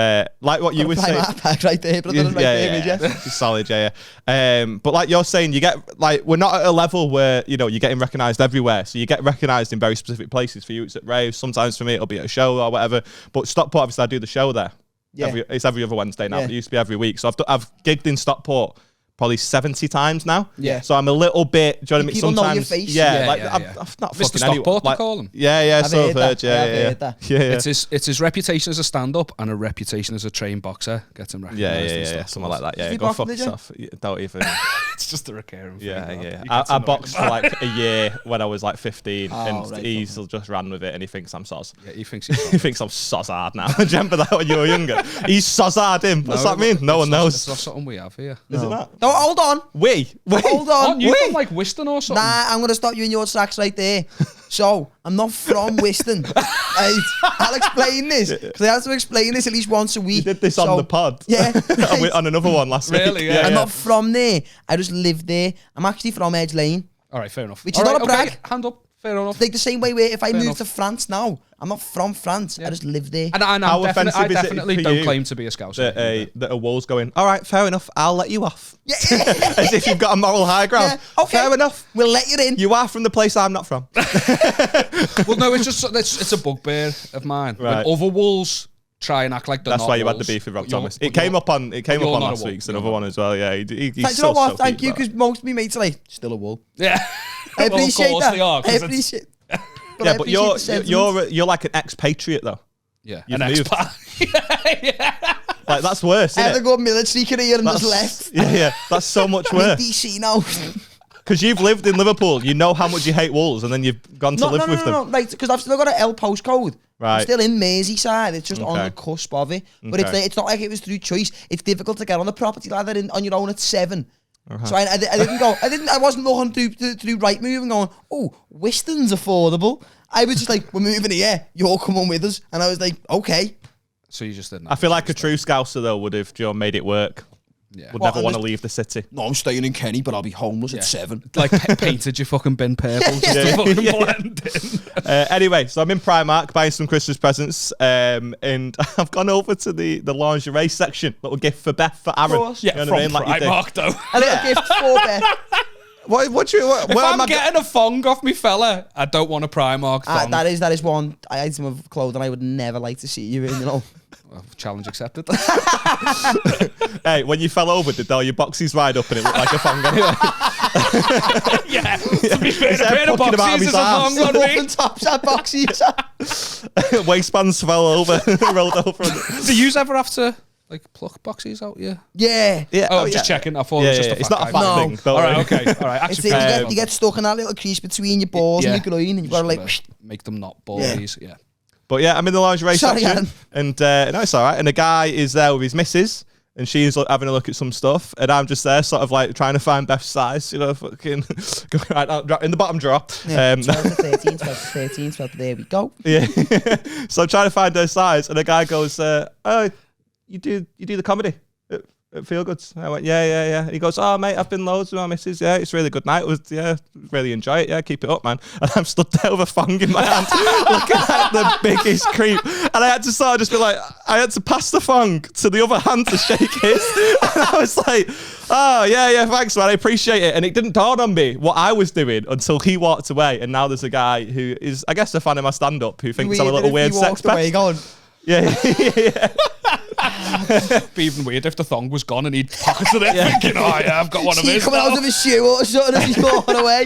A: like what you were saying,
B: Pack right there, but I don't know
A: It's solid, yeah. But like you're saying, you get like we're not at a level where you're getting recognised everywhere. So you get recognised in very specific places. For you, it's at raves. Sometimes for me, it'll be at a show or whatever. But Stockport, obviously, I do the show there.
B: Yeah.
A: It's every other Wednesday now.
B: Yeah.
A: But it used to be every week. So I've gigged in Stockport probably 70 times now.
B: Yeah.
A: So I'm a little bit. Do you know what I mean?
B: People know your
A: Sometimes,
B: face.
A: yeah.
C: Yeah,
A: Like
C: yeah,
A: I'm
C: yeah.
A: not
C: Mr.
A: fucking anyone.
C: Stockport,
A: Like,
C: they call him.
A: Yeah.
B: I've
A: So
B: heard
A: I've heard.
B: that. Yeah, I've
A: Yeah.
B: heard that.
A: Yeah.
C: It's his reputation as a stand-up and a reputation as a trained boxer gets him recognised.
A: Yeah. Something like that. Yeah.
B: he
A: Go fuck
B: boxing, did you?
A: yourself. Yeah, don't even.
C: It's just a recurring thing.
A: Yeah,
C: lad.
A: yeah.
C: He gets
A: I
C: annoyed.
A: boxed for like a year when I was like 15, and
B: right,
A: he's just ran with it, and he thinks I'm soz.
C: Yeah, he thinks he's
A: He thinks I'm soz hard now. Do you remember that when you were younger? He's soz hard him. What's that mean? No one knows.
C: It's not something we have here.
A: Is it that?
B: No, hold on.
A: Wait.
B: Hold on.
C: Aren't you from like Wiston or something?
B: Nah, I'm going to stop you in your tracks right there. So, I'm not from Wiston. Right? I'll explain this, because I have to explain this at least once a week.
A: You did this on the pod.
B: Yeah.
A: On another one last week.
C: Really? Yeah.
B: I'm not from there. I just live there. I'm actually from Edge Lane.
C: All right, fair enough.
B: Which is not a brag.
C: Okay, hand up. Fair enough.
B: Like the same way where if I
C: Fair
B: move
C: enough.
B: to France now, I'm not from France. I just live there.
C: And
A: How
C: I
A: offensive is it
C: definitely
A: for
C: don't
A: you
C: claim to be a Scouser.
A: That a wall's going, all right, fair enough, I'll let you off.
B: Yeah.
A: As if you've got a moral high ground.
B: Yeah, okay.
A: Fair enough.
B: We'll let you in.
A: You are from the place I'm not from.
C: Well, no, it's just it's a bugbear of mine.
A: Right.
C: When other wolves try and act like they're
A: That's
C: not
A: why you had the
C: wolves,
A: beef with Rob
C: but you're-
A: Thomas.
C: but
A: It came
C: you're-
A: up on
C: you're not
A: last
C: a wolf.
A: week's
C: You're
A: another
C: not.
A: one as well. Yeah, he's
B: Do you
A: so
B: know what?
A: so
B: Thank
A: deep
B: you,
A: about it.
B: because most of me mates are like, still a wool.
C: Yeah.
B: I appreciate
C: well, of course
B: that.
C: they are.
B: I
C: 'cause it's-
B: appreciate.
A: Yeah,
B: I
A: but
B: appreciate the sentiment.
A: you're like an expatriate though.
C: Yeah,
A: You've
C: an
A: moved.
C: expat. Yeah.
A: Like that's worse,
B: I had a
A: isn't it?
B: good military career and just left.
A: Yeah, that's so much
B: I'm in
A: worse.
B: DC now.
A: Because you've lived in Liverpool, you know how much you hate Wolves, and then you've gone to live with them.
B: No, right, because I've still got an L postcode.
A: Right.
B: I'm still in Merseyside. It's just on
A: Okay.
B: the cusp of it. But
A: Okay.
B: it's not like it was through choice. It's difficult to get on the property ladder on your own at 7. So I didn't go. I wasn't looking to do right move and going, oh, Wiston's affordable. I was just like, we're moving here. You're coming with us. And I was like, okay.
C: So you just didn't.
A: I feel like a true Scouser though would have made it work.
C: Yeah.
A: Would
B: What,
A: never
B: and
A: want to
B: just-
A: leave the city.
B: No, I'm staying in Kenny, but I'll be homeless at 7.
C: Like painted your fucking bin purple just to fucking blend in.
A: Anyway, so I'm in Primark buying some Christmas presents, and I've gone over to the lingerie section. Little gift for Beth, for Aaron.
B: course.
C: Yeah,
A: You know
C: from
A: what I mean? Like you do.
C: Primark though.
B: A little gift for Beth.
C: If I'm getting a thong off me fella, I don't want a Primark thong.
B: That is one item of clothing I would never like to see you in, you know.
C: Well, challenge accepted.
A: Hey, when you fell over, did all your boxes ride up and it looked like a thong anyway?
C: Yeah. To be fair,
A: His
C: a
A: head
C: pair of
A: poking him out of
C: boxes
A: his
C: is a long
A: arse.
C: one, mate.
B: Muffin tops had boxies.
A: Waistbands fell over, rolled over.
C: Do you ever have to like pluck boxes out? Yeah.
B: Yeah.
A: Yeah.
C: Oh, I'm just checking. I thought it was just a
A: It's
C: fat
A: not a
C: guy.
A: fat
B: No.
A: thing. don't
C: All right,
A: worry.
C: okay. All right.
B: It's
C: Actually,
B: you get stuck in that little crease between your balls and your groin, and you've got to like.
C: make them not ballies. Yeah.
A: But yeah, I'm in the lingerie
B: Sorry,
A: section,
B: Aaron.
A: and no, it's all right. And the guy is there with his missus, and she's having a look at some stuff, and I'm just there, sort of like trying to find Beth's size, you know, fucking go right out, in the bottom drawer.
B: Yeah, 12 to 13, 12 to 13, 12 to there we go.
A: Yeah. So I'm trying to find her size, and the guy goes, "Oh, you do the comedy at Feel Goods?" I went, yeah. And he goes, "Oh, mate, I've been loads with my missus. Yeah, it's a really good night. Really enjoy it. Yeah, keep it up, man." And I'm stood there with a thong in my hand, looking like the biggest creep. And I had to sort of just be like, I had to pass the thong to the other hand to shake his. And I was like, "Oh, yeah, thanks, man. I appreciate it." And it didn't dawn on me what I was doing until he walked away. And now there's a guy who is, I guess, a fan of my stand-up who thinks I'm a little weird sex pest.
B: Going,
A: Yeah.
C: It'd be even weird if the thong was gone and he'd pocketed it, thinking, "Oh yeah, I've got one of
B: see
C: his."
B: coming
C: now."
B: out of his shoe or something as he's walking away.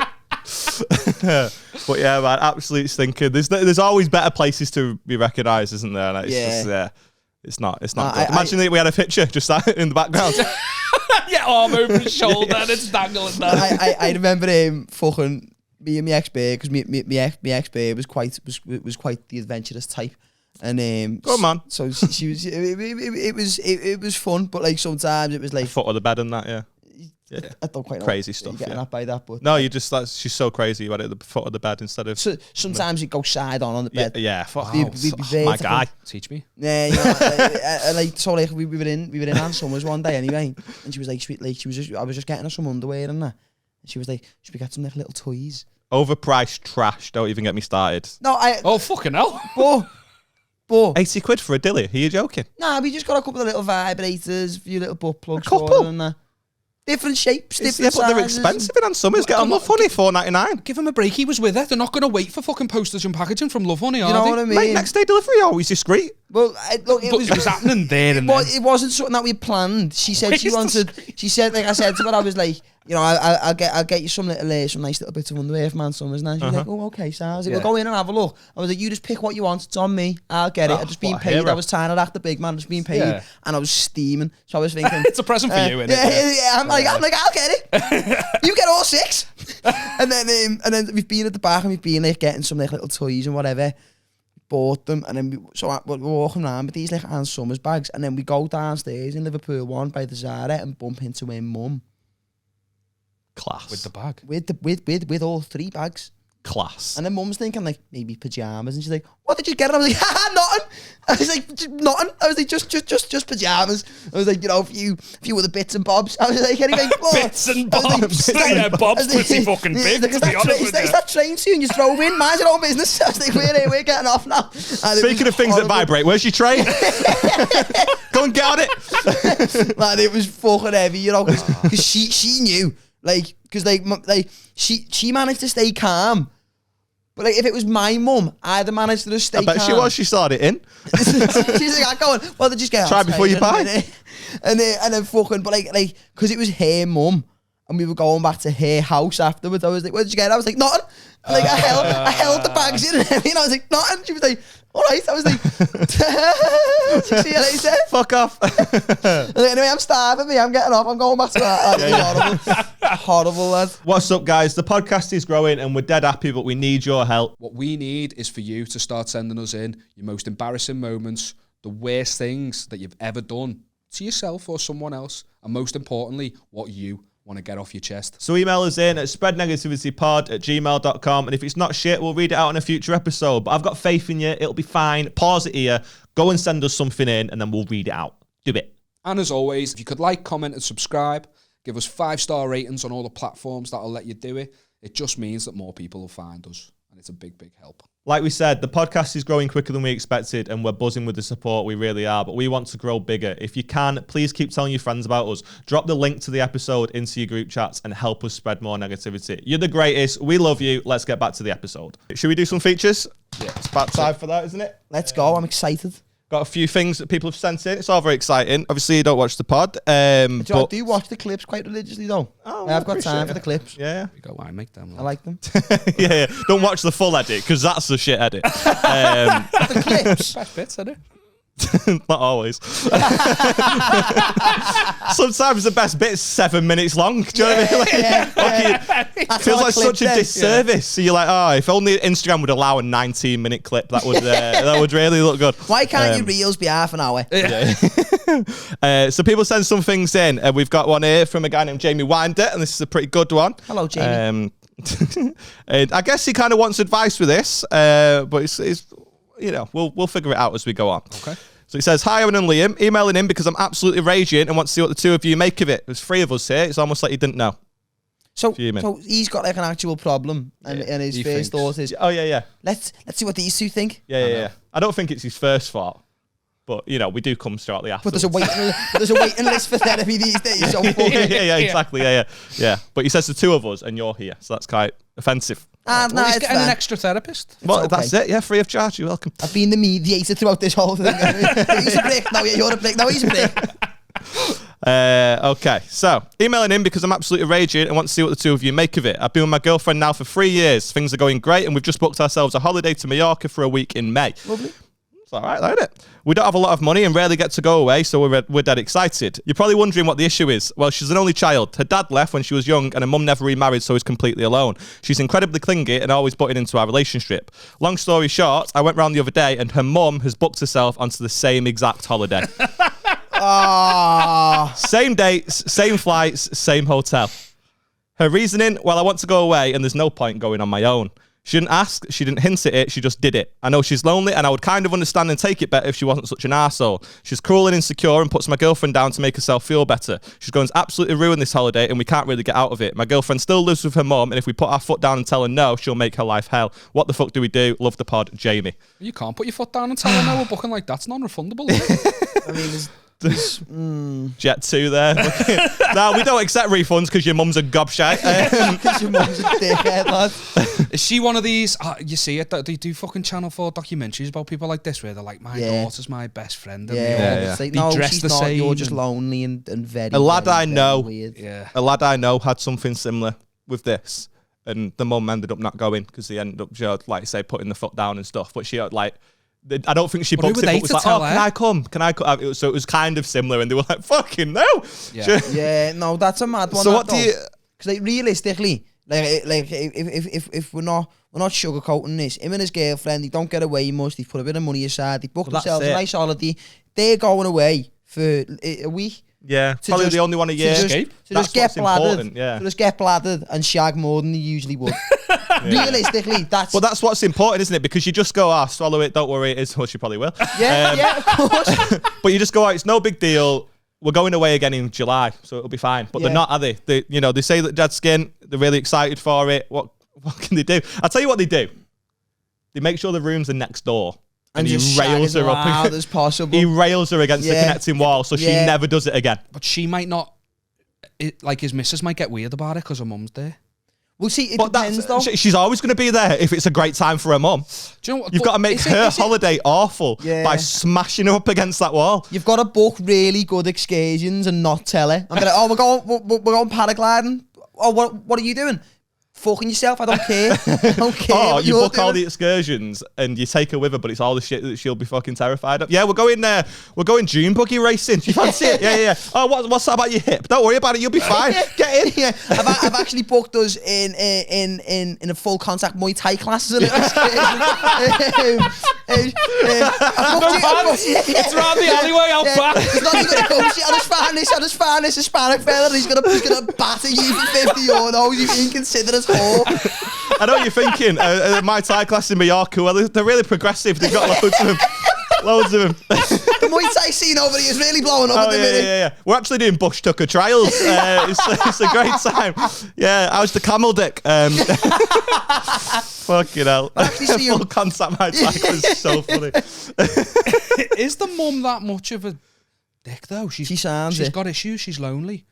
A: But yeah, man, absolute stinker. There's always better places to be recognised, isn't there? Like, it's
B: Yeah.
A: just, it's not
B: No,
A: good. Imagine that we had a picture just that in the background.
C: Yeah, arm over his shoulder and it's dangling down.
B: I remember fucking me and my ex-babe, because my ex-babe was quite the adventurous type. And
A: Go on, man.
B: So she was. It was fun, but like sometimes it was like
A: Foot of the bed and that, yeah.
B: I don't quite know
A: Crazy
B: what
A: stuff,
B: you're getting
A: yeah.
B: at by that, but
A: No, she's so crazy. You had it at the foot of the bed instead of.
B: so sometimes you go side on the bed.
A: Yeah, fuck.
B: Be-
A: Oh,
B: be
A: my
B: vertical.
A: guy.
C: Teach me.
B: Yeah, you know, like so like we were in Ann Summers one day anyway, and she was like, I was just getting her some underwear and that, and she was like, "Should we get some little toys?"
A: Overpriced trash. Don't even get me started.
B: No,
C: Oh fucking hell!
B: But
A: 80 quid for a dilly. Are you joking?
B: nah, we just got a couple of little vibrators, a few little butt plugs,
A: A couple?
B: for her and that. Different shapes, different
A: Yeah, but they're
B: sizes.
A: expensive in Summers. Get them Love Honey, $4.99.
C: Give him a break. He was with her. They're not going to wait for fucking postage and packaging from Love Honey,
B: You
C: are
B: know
C: they?
B: what I mean?
A: Mate, next day delivery, always discreet.
B: Well, look,
C: But it was happening there and
B: Well,
C: then.
B: it wasn't something that we planned. She said she
C: Where's the
B: wanted.
C: screen?
B: She said, like I said to her, I was like, you know, I'll get you some little, some nice little bits of underwear for Man Summers. And she was like, "Oh, okay, so I was like,
C: Yeah.
B: we'll go in and have a look." I was like, "You just pick what you want. It's on me. I'll get it.
A: Oh,
B: I'm just being
A: what a
B: paid.
A: hero.
B: I was trying to act the big man, just being paid,
C: Yeah.
B: and I was steaming. So I was thinking,
C: It's a present for you, innit?
B: yeah. I'm like, I'll get it. You get all 6. and then we've been at the back and we've been like getting some like little toys and whatever. Bought them, and then we're walking around with these like Ann Summers bags, and then we go downstairs in Liverpool 1 by the Zara and bump into her mum
A: Class.
C: With the bag.
B: with all 3 bags.
A: Class.
B: And then mum's thinking like maybe pajamas, and she's like, "What did you get?" And I was like, "Ha, nothing." I was like, "Nothing." I was like, just pajamas. I was like, you know, a few other bits and bobs. I was like, anyway,
C: Bits and
B: I was like,
C: bobs.
B: I was like-
C: Yeah, Bob's
B: I was like-
C: pretty fucking
B: Yeah,
C: big,
B: like,
C: to be honest with
B: is
C: you.
B: that train to you and you drove in? Mind your own business. I was like, we're getting off now. And it
A: Speaking
B: was
A: of things that
B: horrible.
A: vibrate, where's your train? Go and get on it.
B: Man, it was fucking heavy, you know, because she knew, like, because like she managed to stay calm, but like if it was my mum, I'd have managed to just stay
A: I bet
B: calm.
A: she was. She started it in.
B: She's like, I'm going, well, they just get
A: Try
B: outside
A: before you
B: in a
A: buy.
B: minute. And then fucking, but like, because it was her mum, and we were going back to her house afterwards. I was like, what did you get? I was like, nothing. Like I held the bags in and everything. I was like, nothing. She was like, all right. I was like, see you later.
A: Fuck off.
B: I was like, anyway, I'm starving me. I'm getting off. I'm going back to that. Horrible. Horrible, lad.
A: What's up, guys? The podcast is growing and we're dead happy, but we need your help.
C: What we need is for you to start sending us in your most embarrassing moments, the worst things that you've ever done to yourself or someone else, and most importantly, what you want to get off your chest.
A: So email us in at spreadnegativitypod@gmail.com, and if it's not shit, we'll read it out in a future episode. But I've got faith in you. It'll be fine. Pause it here. Go and send us something in, and then we'll read it out. Do it.
C: And as always, if you could like, comment, and subscribe, give us 5-star ratings on all the platforms that'll let you do it. It just means that more people will find us, and it's a big, big help.
A: Like we said, the podcast is growing quicker than we expected, and we're buzzing with the support. We really are, but we want to grow bigger. If you can, please keep telling your friends about us. Drop the link to the episode into your group chats and help us spread more negativity. You're the greatest. We love you. Let's get back to the episode. Should we do some features?
C: Yeah.
A: It's about time for that, isn't it?
B: Let's go. I'm excited.
A: Got a few things that people have sent in. It's all very exciting. Obviously, you don't watch the pod.
B: I
A: But
B: do watch the clips quite religiously, though.
A: Oh,
B: I've got
A: appreciate
B: time
A: it.
B: for the clips.
A: Yeah.
C: We go, I make them.
B: I like them.
A: Yeah. Don't watch the full edit because that's the shit edit.
B: The clips.
C: Best bits, isn't it?
A: Not always. Sometimes the best bit's 7 minutes long. Do you know what I mean? It feels like such a disservice. So you're like, oh, if only Instagram would allow a 19-minute clip, that would really look good.
B: Why can't your reels be half an hour?
A: So people send some things in. We've got one here from a guy named Jamie Winder, and this is a pretty good one.
B: Hello, Jamie.
A: And I guess he kind of wants advice with this, but it's we'll figure it out as we go on.
C: Okay.
A: So he says, hi, Aaron and Liam, emailing in because I'm absolutely raging and want to see what the two of you make of it. There's 3 of us here. It's almost like you didn't know.
B: So he's got like an actual problem, and his first thought is,
A: oh yeah.
B: Let's see what these two think.
A: Yeah. I don't think it's his first thought, but we do come shortly after.
B: But there's a waiting list for therapy these days. So
A: yeah, exactly. Yeah. But he says the 2 of us, and you're here, so that's quite offensive.
B: No,
C: He's
B: it's
C: getting
B: fine.
C: an extra therapist.
A: Well,
B: okay.
A: that's it. Yeah, free of charge. You're welcome.
B: I've been the mediator throughout this whole thing. He's a prick. No, you're a prick. No, he's a prick.
A: Okay, so emailing in because I'm absolutely raging and want to see what the 2 of you make of it. I've been with my girlfriend now for 3 years. Things are going great, and we've just booked ourselves a holiday to Mallorca for a week in May.
B: Lovely.
A: It's all right, isn't it? We don't have a lot of money and rarely get to go away, so we're dead excited. You're probably wondering what the issue is. Well, she's an only child. Her dad left when she was young, and her mum never remarried, so is completely alone. She's incredibly clingy and always butting into our relationship. Long story short, I went round the other day, and her mum has booked herself onto the same exact holiday. Same dates, same flights, same hotel. Her reasoning, well, I want to go away and there's no point going on my own. She didn't ask, she didn't hint at it, she just did it. I know she's lonely and I would kind of understand and take it better if she wasn't such an arsehole. She's cruel and insecure and puts my girlfriend down to make herself feel better. She's going to absolutely ruin this holiday and we can't really get out of it. My girlfriend still lives with her mum, and if we put our foot down and tell her no, she'll make her life hell. What the fuck do we do? Love the pod, Jamie.
C: You can't put your foot down and tell her no, we're booking like that's non-refundable, is it?
B: I mean,
A: Jet 2 there. No, we don't accept refunds because your mum's a gobshite.
B: because your mum's a dickhead, lad.
C: Is she one of these, you see it, they do fucking Channel 4 documentaries about people like this where they're like, my daughter's my best friend. And
B: It's like,
C: they
B: no,
C: dress
B: she's
C: the
B: not.
C: same
B: You're just
C: and-
B: lonely and very,
A: A lad
B: very,
A: I
B: very
A: know.
B: weird.
C: Yeah.
A: A lad I know had something similar with this, and the mum ended up not going because he ended up, like, say, putting the foot down and stuff. But she had, like, I don't think she
C: Well, who
A: booked
C: were
A: it,
C: they
A: but was
C: to
A: like,
C: tell
A: oh,
C: her?
A: can I come? So it was kind of similar, and they were like, fucking no.
C: Yeah.
B: Yeah, no, that's a mad one.
A: So what do you...
B: Because like, realistically, like if we're not sugarcoating this, him and his girlfriend, they don't get away much. They put a bit of money aside. They book
A: Well, that's
B: themselves a
A: it.
B: nice holiday. They're going away for a week.
A: Yeah,
B: To
A: probably
B: just-
A: the only one a year.
B: To
C: Escape.
B: just
A: That's
B: get
A: what's
B: bladdered.
A: important, yeah.
B: To just get bladdered and shag more than they usually would. Realistically, that's...
A: Well, that's what's important, isn't it? Because you just go, swallow it, don't worry, it is, well, she probably will.
B: yeah, of course.
A: But you just go, it's no big deal. We're going away again in July, so it'll be fine. But they're
B: Yeah.
A: not, are they? They say that dad's skin, they're really excited for it. What can they do? I'll tell you what they do. They make sure the rooms are next door. And he
B: just
A: rails
B: shag
A: her
B: as
A: up.
B: loud as possible.
A: He rails her against the
B: Yeah.
A: connecting wall, so she
B: Yeah.
A: never does it again.
C: But she might not, like his missus might get weird about it because her mum's there.
B: Well, see, it
A: But
B: depends, though.
A: she's always going to be there if it's a great time for her mum.
C: Do you know what?
A: You've got to make her holiday awful
B: Yeah.
A: by smashing her up against that wall.
B: You've got to book really good excursions and not tell her. I'm like, we're going paragliding. Oh, what are you doing? Fucking yourself. I don't care. I don't care.
A: Oh,
B: what
A: you
B: you're
A: book all the
B: doing.
A: excursions and you take her with her, but it's all the shit that she'll be fucking terrified of. Yeah, we're going dune buggy racing. Do you fancy it? Yeah. Oh, what's that about your hip? Don't worry about it. You'll be fine. Get in.
B: Yeah, I've actually booked us in a full contact Muay Thai class as an excursion.
C: It's round the alleyway out back.
B: He's not even gonna coach you. I just found this Hispanic fella. And he's gonna batter you for 50 euros. You can consider as whore.
A: I know what you're thinking. My Thai class in Mallorca, well, they're really progressive. They've got loads of them. Loads of them.
B: The Muay Thai scene over here is really blowing up at the minute.
A: Yeah. We're actually doing bush tucker trials. It's a great time. Yeah, how's the camel dick? Fucking hell. Full contact my Thai was so funny.
C: Is the mum that much of a dick though?
B: She sounds
C: She's
B: it.
C: got issues. She's lonely.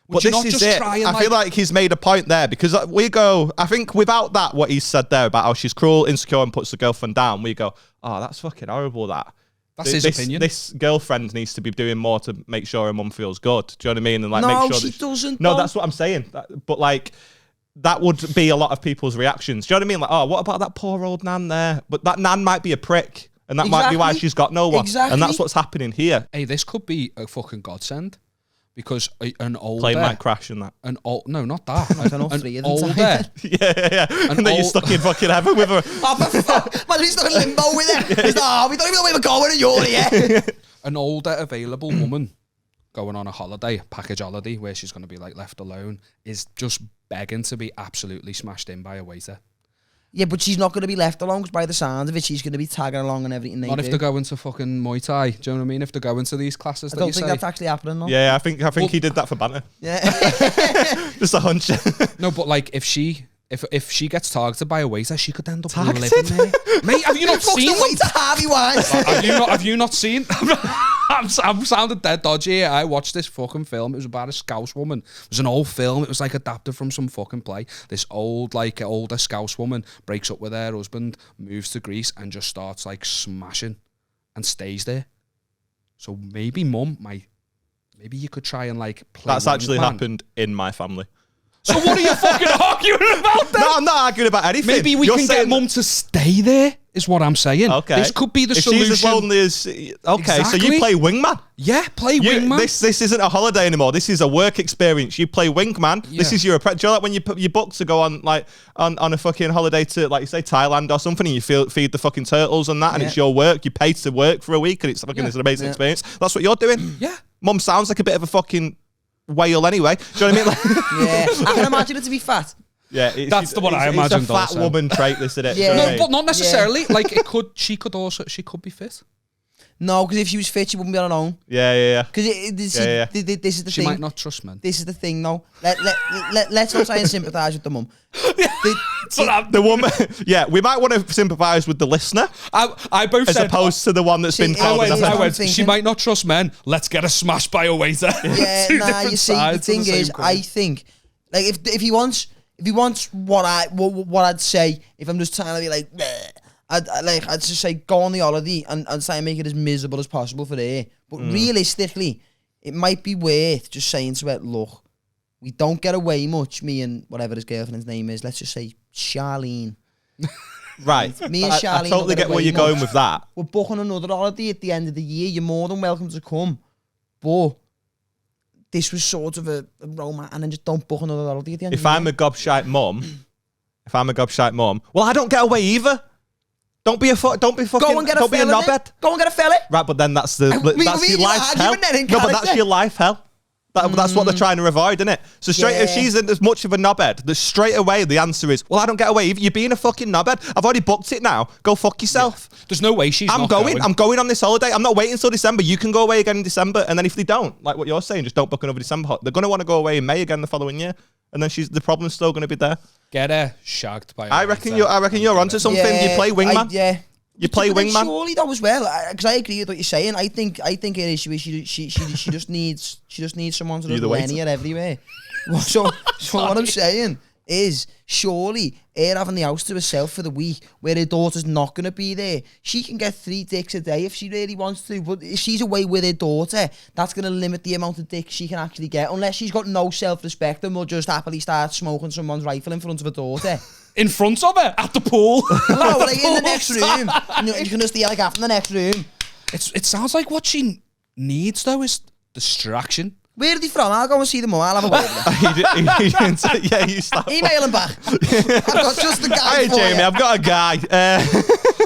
A: But this is it. I feel like he's made a point there because we go, I think without that, what he said there about how she's cruel, insecure and puts the girlfriend down, we go, oh, that's fucking horrible that.
C: That's his opinion.
A: This girlfriend needs to be doing more to make sure her mum feels good. Do you know what I mean? And like
B: No,
A: make sure
B: she doesn't,
A: No,
B: though.
A: that's what I'm saying. But like, that would be a lot of people's reactions. Do you know what I mean? Like, oh, what about that poor old nan there? But that nan might be a prick, and that might be why she's got no one.
B: Exactly.
A: And that's what's happening here.
C: Hey, this could be a fucking godsend. Because an older...
A: Plane might crash and that.
C: No, not that.
B: I don't know,
C: an
B: 3 of them.
C: older...
A: Yeah. And then you're stuck in fucking heaven with her.
B: Oh, for fuck. Man, he's stuck in limbo with it. He's like, oh, we don't even know where we're going and you're here.
C: An older available woman going on a holiday, package holiday, where she's going to be like left alone, is just begging to be absolutely smashed in by a waiter.
B: Yeah, but she's not going to be left alone because by the sound of it, she's going to be tagging along and everything they
C: Not
B: do.
C: if they're going to fucking Muay Thai. Do you know what I mean? If they're going to these classes
B: I
C: that
B: don't
C: you
B: think
C: say.
B: that's actually happening, though.
A: Yeah, I think he did that for banter.
B: Yeah.
A: Just a hunch.
C: No, but like if she gets targeted by a waiter, she could end up
A: Targeted?
C: living there. Mate, have you not seen
B: the waiter Harvey Weinstein.
C: have you not seen? I'm sounding dead dodgy here. I watched this fucking film. It was about a Scouse woman. It was an old film. It was like adapted from some fucking play. This older Scouse woman breaks up with her husband, moves to Greece, and just starts like smashing, and stays there. So maybe maybe you could try and like play.
A: That's actually
C: wingman.
A: happened in my family.
C: So what are you fucking arguing about then?
A: No, I'm not arguing about anything.
C: Maybe we
A: You're
C: can get
A: saying-
C: mum to stay there, is what I'm saying.
A: Okay.
C: This could be the
A: if
C: solution.
A: she's as lonely as... Okay, so
C: Exactly.
A: you play wingman.
C: Yeah, play wingman.
A: This isn't a holiday anymore. This is a work experience. You play wingman.
C: Yeah.
A: This is your... Do you know like when you put your book to go on like on a fucking holiday to, like you say, Thailand or something, and you feed the fucking turtles and that, and it's your work. You pay to work for a week, and it's fucking it's an amazing experience. That's what you're doing.
C: Yeah.
A: Mum sounds like a bit of a fucking whale anyway. Do you know what I mean? Like,
B: Yeah, I can imagine it to be fat.
A: yeah,
C: That's the one I imagined
A: It's a fat
C: also.
A: woman trait, this, isn't it?
B: Yeah.
A: Do you know what I
C: No,
A: mean?
C: but not necessarily. Like she could be fit.
B: No, because if she was fit, she wouldn't be on her own.
A: Yeah.
B: Because this is the
C: She
B: thing.
C: might not trust men.
B: This is the thing, though. Let's not try and sympathise with the mum.
A: The woman, yeah, we might want to sympathise with the listener
C: I both
A: as
C: said.
A: opposed to the one that's been
B: See,
A: told.
B: I
A: as
B: went-
A: a-
B: I'm
C: went,
B: thinking-
C: she might not trust men. Let's get her smashed by a waiter.
B: Yeah,
C: Two
B: nah.
C: different
B: You see, the
C: sides of
B: thing
C: same
B: is,
C: coin.
B: I think, like, if he wants what I'd say, if I'm just trying to be like, bleh, I'd just say go on the holiday and try and make it as miserable as possible for her. But realistically, it might be worth just saying to her, look, we don't get away much, me and whatever his girlfriend's name is. Let's just say Charlene.
A: Right.
B: Me and
A: I
B: Charlene
A: totally
B: don't
A: get where
B: away
A: you're going
B: much.
A: with that.
B: We're booking another holiday at the end of the year. You're more than welcome to come. But this was sort of a romance, and then just don't book another holiday at the end of
A: If
B: the year.
A: I'm a gobshite mum, well, I don't get away either. Don't be fucking.
B: Go and get a
A: don't be a
B: fella.
A: knobhead.
B: Go and get a fella.
A: Right, but then that's your
B: you're
A: life hell.
B: arguing then in
A: No, but that's
B: character.
A: your life hell. That's what they're trying to avoid, isn't it? So if
B: Yeah.
A: she's as much of a knobhead, straight away the answer is, well, I don't get away. You're being a fucking knobhead. I've already booked it now. Go fuck yourself.
C: There's no way she's
A: I'm
C: not
A: going. I'm going on this holiday. I'm not waiting until December. You can go away again in December, and then if they don't, like what you're saying, just don't book another December. They're going to want to go away in May again the following year, and then the problem's still going to be there.
C: Get her shagged by a
A: I reckon
C: waiter.
A: you're onto something. You play wingman.
B: Yeah.
A: You play
B: But then
A: wingman.
B: surely that was well, because I agree with what you're saying. I think her issue is she just needs someone to
A: You
B: just
A: the waiter.
B: Lenny her everywhere. So what I'm saying is, surely her having the house to herself for the week, where her daughter's not going to be there, she can get 3 dicks a day if she really wants to. But if she's away with her daughter, that's going to limit the amount of dicks she can actually get, unless she's got no self-respect and will just happily start smoking someone's rifle in front of her daughter.
C: In front of her at the pool.
B: No, like in the next room. And you can just hear like half in the next room.
C: It sounds like what she needs though is distraction.
B: Where are they from? I'll go and see them all. I'll have a word with them.
A: Yeah, you start.
B: Email him back. I've got just the guy
A: Hey
B: for
A: Jamie,
B: you.
A: I've got a guy.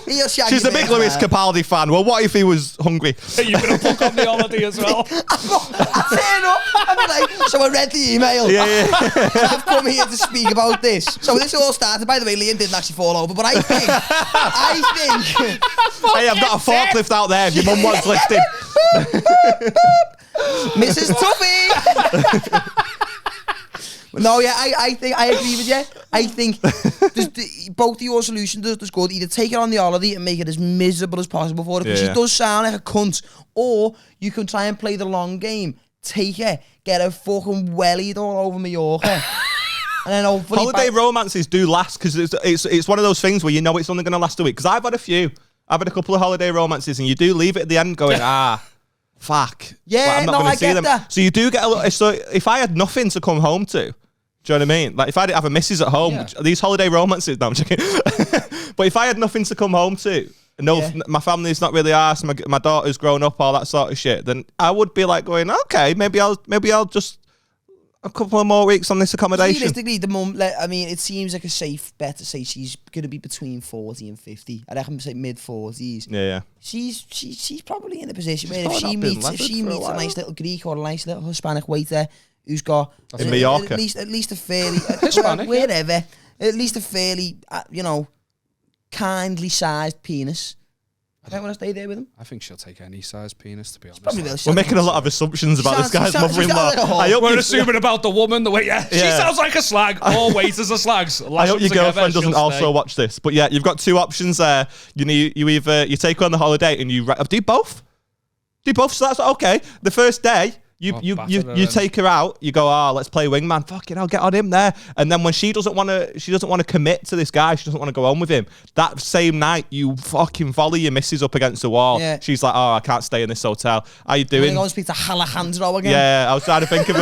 B: He'll shag
A: She's
B: you
A: a big
B: there,
A: Lewis
B: man.
A: Capaldi fan. Well, what if he was hungry?
C: You're going to book on the holiday as well.
B: I turn up and be like, so I read the email.
A: Yeah.
B: So I've come here to speak about this. So this all started, by the way, Liam didn't actually fall over, but I think,
A: Hey, I've got a forklift out there if your mum wants lifting.
B: Mrs. Tuffy. No, yeah, I think I agree with you. I think both of your solutions is good. Either take it on the holiday and make it as miserable as possible for her, because
A: Yeah.
B: she does sound like a cunt, or you can try and play the long game. Take her, get her fucking wellied all over Mallorca. And then hopefully
A: Holiday romances do last because it's one of those things where you know it's only going to last a week. Because I've had a few. I've had a couple of holiday romances, and you do leave it at the end going, fuck.
B: Yeah,
A: like, I'm not
B: no,
A: gonna
B: I
A: see
B: get
A: them.
B: that.
A: So you do get a little. So if I had nothing to come home to, do you know what I mean? Like if I didn't have a missus at home, these holiday romances. No, I'm joking. But if I had nothing to come home to, my family's not really arsed, my daughter's grown up, all that sort of shit, then I would be like going, okay, maybe I'll just a couple of more weeks on this accommodation.
B: Realistically, the mum, I mean, it seems like a safe bet to say she's going to be between 40 and 50. I reckon say mid-40s.
A: Yeah.
B: She's probably in a position where if she meets a nice little Greek or a nice little Hispanic waiter who's got
A: in Mallorca.
B: at least a fairly
C: Hispanic,
B: wherever, at least a fairly kindly sized penis. I don't want to stay there with him.
C: I think she'll take any size penis, to be honest.
B: Probably
A: We're making a lot of assumptions about this guy's mother-in-law.
C: We're assuming about the woman, the way, she sounds like a slag. All waiters are slags.
A: I hope your girlfriend doesn't also watch this. But yeah, you've got two options there. You either you take her on the holiday and you do both. Do both, so that's okay. The first day, you take her out, you go, let's play wingman. Fucking hell, get on him there. And then when she doesn't want to commit to this guy, she doesn't want to go home with him, that same night, you fucking volley your missus up against the wall. Yeah. She's like, I can't stay in this hotel. How you doing?
B: I'm going to speak to Alejandro again.
A: Yeah, I was trying to think of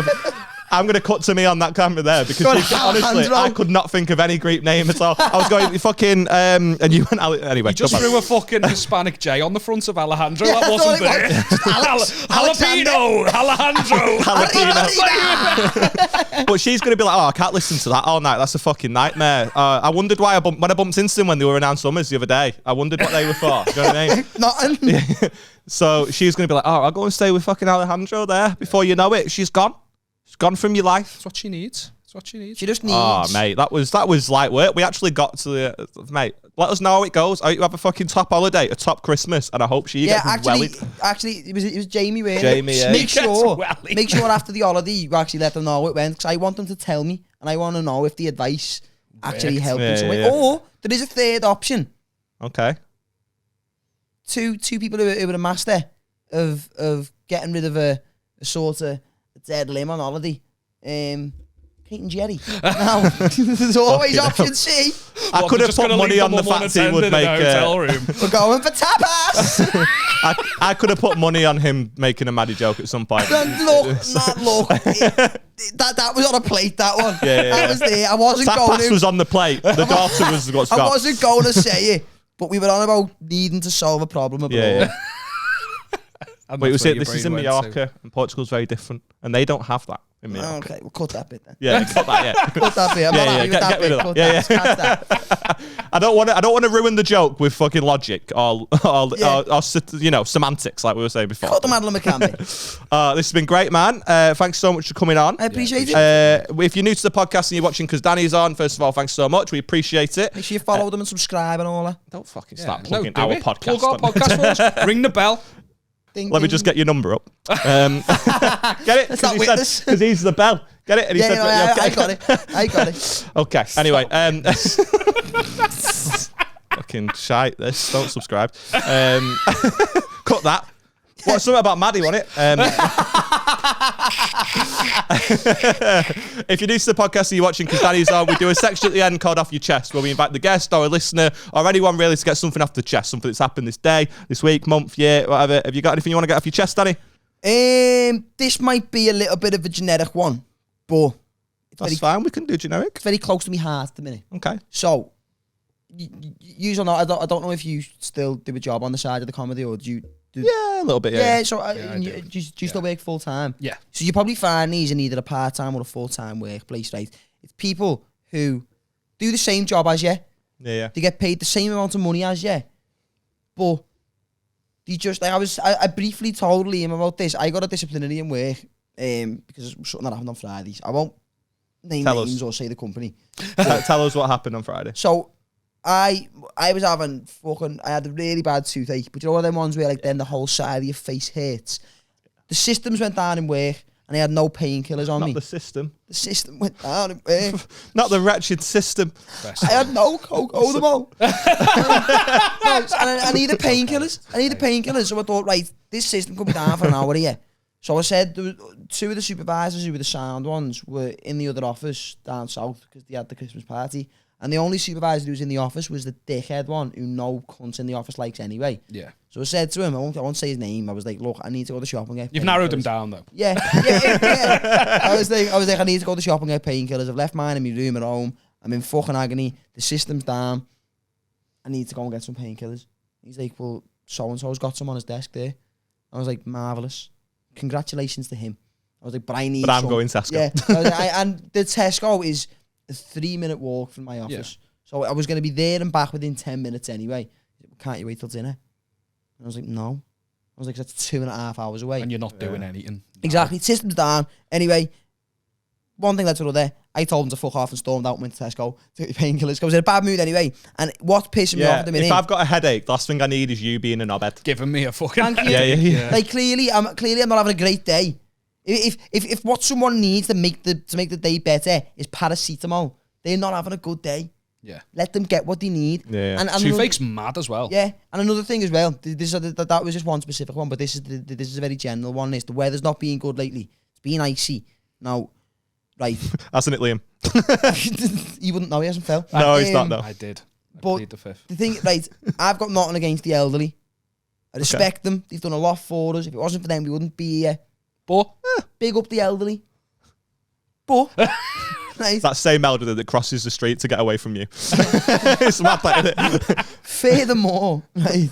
A: I'm going to cut to me on that camera there because honestly, I could not think of any Greek name at all. I was going, fucking, and you went, anyway.
C: You just threw a fucking Hispanic J on the front of Alejandro. That wasn't there. Jalapeno, Alejandro.
A: But she's going to be like, I can't listen to that all night. That's a fucking nightmare. I wondered why when I bumped into them when they were in Ann Summers the other day. I wondered what they were for. Do you know what I mean?
B: Nothing.
A: So she's going to be like, I'll go and stay with fucking Alejandro there. Before you know it, she's gone. She's gone from your life.
C: That's what she needs.
B: She just needs.
A: Oh, mate, that was light work. We actually got to the mate. Let us know how it goes. I hope you have a fucking top holiday, a top Christmas, and I hope she gets wellied.
B: Actually, it was Jamie. Really.
A: Jamie, yeah.
B: Make sure after the holiday you actually let them know how it went, because I want them to tell me, and I want to know if the advice actually helped in some way. Yeah. Or there is a third option.
A: Okay.
B: Two people who are a master of getting rid of a sort of dead limb on holiday. Kate and Jerry. Now, there's always option C.
A: I could have put money on the fact he would make a hotel room.
B: We're going for tapas.
A: I could have put money on him making a Maddie joke at some point.
B: Look. That was on a plate, that one.
A: Yeah.
B: That was there. I wasn't going
A: to. Was on the plate. The daughter was what's got.
B: I wasn't going to say it, but we were on about needing to solve a problem abroad.
A: Yeah. Wait, this is in Mallorca, and Portugal's very different, and they don't have that in Mallorca.
B: Okay, we'll cut that bit then.
A: Yeah, cut that. Yeah,
B: cut that bit. I'm not happy with that bit. Cut that.
A: I don't want to ruin the joke with fucking logic or semantics like we were saying before.
B: Cut the Madeline McCann.
A: This has been great, man. Thanks so much for coming on.
B: I appreciate it.
A: If you're new to the podcast and you're watching because Danny's on, first of all, thanks so much. We appreciate it.
B: Make sure you follow them and subscribe and all that.
A: Don't fucking start plugging our podcast.
C: Plug our podcast for us. Ring the bell.
A: Let me just get your number up. Get it? Because he's the bell. Get it? And he said,
B: I got it.
A: Okay. Anyway. Fucking shite this. Don't subscribe. Cut that. What's something about Maddie, wasn't it? If you're new to the podcast and you're watching because Danny's on, we do a section at the end called Off Your Chest, where we invite the guest or a listener or anyone really to get something off the chest, something that's happened this day, this week, month, year, whatever. Have you got anything you want to get off your chest, Danny?
B: This might be a little bit of a generic one, but
A: that's fine. We can do generic.
B: It's very close to my heart at the minute.
A: Okay.
B: So, you or not, I don't know if you still do a job on the side of the comedy, or do you...
A: Yeah, a little bit, yeah.
B: So do you still work full time?
C: Yeah.
B: So you probably find these in either a part-time or a full-time workplace, right? It's people who do the same job as you.
A: Yeah.
B: They get paid the same amount of money as you. But they just, I briefly told Liam about this. I got a disciplinary in work because something that happened on Fridays. I won't name names or say the company.
A: Tell us what happened on Friday.
B: So, I was having I had a really bad toothache, but you know one of them ones where like then the whole side of your face hurts. The systems went down in work and I had no painkillers on me.
A: Not the system.
B: The system went down in work.
A: Not the wretched system.
B: I had no cocoa. I needed painkillers. So I thought, right, this system could be down for an hour here. So I said, there were two of the supervisors who were the sound ones were in the other office down south because they had the Christmas party. And the only supervisor who was in the office was the dickhead one who no cunt in the office likes anyway.
C: Yeah.
B: So I said to him, I won't say his name. I was like, look, I need to go to the shop and get
C: You've
B: painkillers.
C: narrowed him down though.
B: Yeah. I was like, I need to go to the shop and get painkillers. I've left mine in my room at home. I'm in fucking agony. The system's down. I need to go and get some painkillers. He's like, well, so-and-so's got some on his desk there. I was like, marvellous. Congratulations to him. I was like, but I need
A: But I'm
B: some.
A: going Tesco.
B: Yeah. I was like, and the Tesco is a 3-minute walk from my office. So I was going to be there and back within 10 minutes anyway. Can't you wait till dinner? And I was like, no. I was like, that's 2.5 hours away.
C: And you're not doing anything.
B: Exactly. System's down. Anyway, one thing led to another. I told him to fuck off and stormed out and went to Tesco to get painkillers because I was in a bad mood anyway. And what's pissing me off at the minute...
A: If I've got a headache, the last thing I need is you being a knobhead.
C: Giving me a fucking...
B: Thank you.
A: Yeah.
B: Like, clearly I'm not having a great day. If what someone needs to make the day better is paracetamol, they're not having a good day.
C: Yeah.
B: Let them get what they need.
A: Yeah.
B: And
C: Toothache's mad as well.
B: Yeah. And another thing as well, that was just one specific one, but this is a very general one. Is the weather's not being good lately. It's been icy. Now, right.
A: Hasn't it, Liam?
B: You wouldn't know, he hasn't fell.
A: No, he's not, though.
C: I did. I
B: But
C: plead the fifth.
B: the thing, right, I've got nothing against the elderly. I respect them. They've done a lot for us. If it wasn't for them, we wouldn't be here. But big up the elderly. But right,
A: That same elderly that crosses the street to get away from you. It's mad, isn't it?
B: furthermore, right,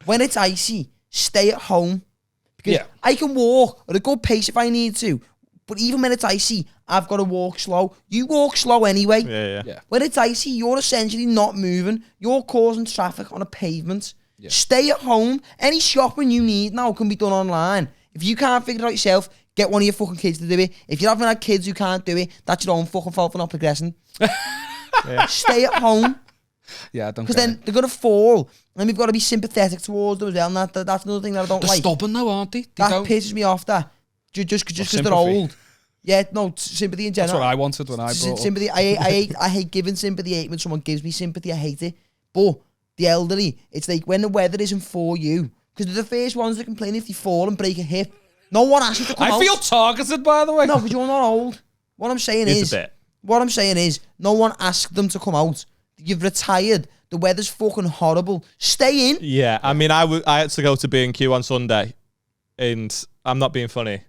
B: when it's icy, stay at home. Because I can walk at a good pace if I need to. But even when it's icy, I've got to walk slow. You walk slow anyway.
A: Yeah.
B: When it's icy, you're essentially not moving. You're causing traffic on a pavement. Yeah. Stay at home. Any shopping you need now can be done online. If you can't figure it out yourself, get one of your fucking kids to do it. If you haven't had kids who can't do it, that's your own fucking fault for not progressing. Stay at home.
C: Yeah, I don't.
B: Because then they're gonna fall, and we've got to be sympathetic towards them as well. And that's another thing that I don't
C: They're
B: like.
C: stubborn though, aren't they?
B: That pisses me off. That just because they're old. Yeah, no, sympathy in general.
C: That's what I wanted when I brought up.
B: Sympathy. I hate giving sympathy. I hate when someone gives me sympathy. I hate it. But the elderly, it's like when the weather isn't for you, because they're the first ones that complain if they fall and break a hip. No one asks you to come out.
C: I feel targeted, by the way.
B: No, because you're not old. What I'm saying is, no one asked them to come out. You've retired. The weather's fucking horrible. Stay in.
A: Yeah, I mean, I had to go to B&Q on Sunday, and I'm not being funny,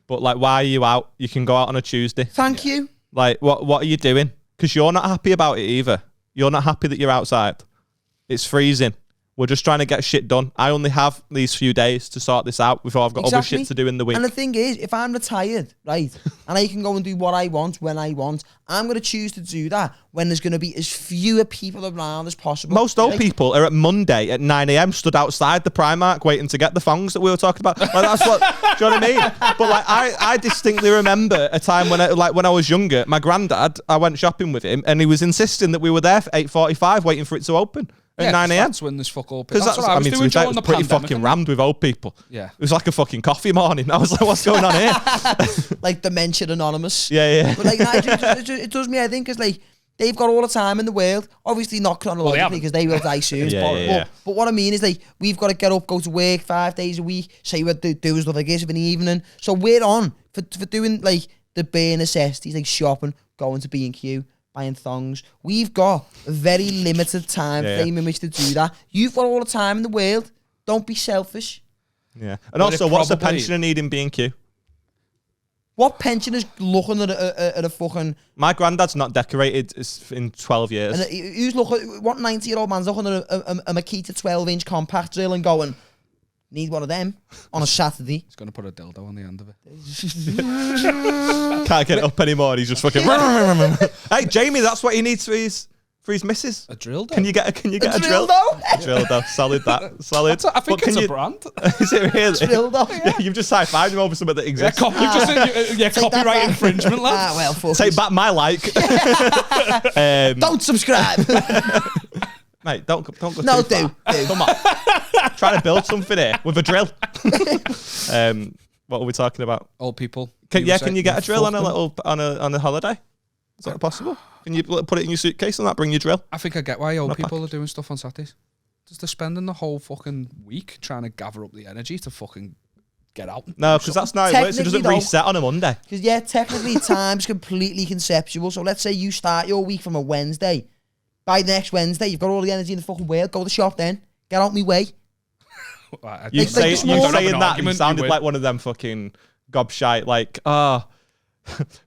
A: but like, why are you out? You can go out on a Tuesday.
B: Thank you.
A: Like, what are you doing? Because you're not happy about it either. You're not happy that you're outside. It's freezing. We're just trying to get shit done. I only have these few days to sort this out before I've got other shit to do in the week.
B: And the thing is, if I'm retired, right, and I can go and do what I want when I want, I'm going to choose to do that when there's going to be as fewer people around as possible.
A: Most old people are at Monday at 9 a.m. stood outside the Primark waiting to get the thongs that we were talking about. Like, that's what, do you know what I mean? But like, I distinctly remember a time when I was younger, my granddad, I went shopping with him and he was insisting that we were there for 8:45 waiting for it to open. At 9 a.m.
C: That's when this fuck all.
A: Because that's what I was doing during the pretty fucking rammed with old people.
C: Yeah.
A: It was like a fucking coffee morning. I was like, what's going on here?
B: Like Dementia Anonymous.
A: Yeah.
B: But like, it does me, I think, because like, they've got all the time in the world. Obviously not chronologically, because they will die soon. But what I mean is, like, we've got to get up, go to work 5 days a week, say we do stuff like this in the evening. So we're on for doing, like, the bare necessities, like shopping, going to B&Q, buying thongs. We've got a very limited time frame in which to do that. You've got all the time in the world. Don't be selfish.
A: Yeah. And also, what's the pensioner need in B&Q?
B: What pensioner's looking at a fucking...
A: My granddad's not decorated in 12 years.
B: And who's looking... What 90-year-old man's looking at a Makita 12-inch compact drill and going, need one of them on a Saturday?
C: He's going to put a dildo on the end of it.
A: Can't get it up anymore. He's just fucking... Hey, Jamie, that's what he needs for his missus.
C: A drill dough?
A: Can you get a drill?
B: A
A: drill dough. Solid that. Solid.
C: I think it's a brand.
A: Is it really?
B: drill dough.
A: Yeah, you've just high-fived him over something that exists.
C: Copyright infringement, lad.
B: Well,
A: take back my like.
B: Don't subscribe.
A: Mate, don't go
B: No,
A: too far. Come on. Trying to build something here with a drill. What are we talking about?
C: Old people.
A: Can you get a drill on a holiday? Is that possible? Can you put it in your suitcase and that bring your drill?
C: I think I get why old people are doing stuff on Saturdays. Just they're spending the whole fucking week trying to gather up the energy to fucking get out.
A: No, because that's not how it works. It doesn't
B: Technically, though,
A: reset on a Monday.
B: Because, yeah, technically time's completely conceptual. So let's say you start your week from a Wednesday. By next Wednesday, you've got all the energy in the fucking world. Go to the shop then. Get out my way.
A: You
B: Like
A: saying that, you sounded like one of them fucking gobshite, like,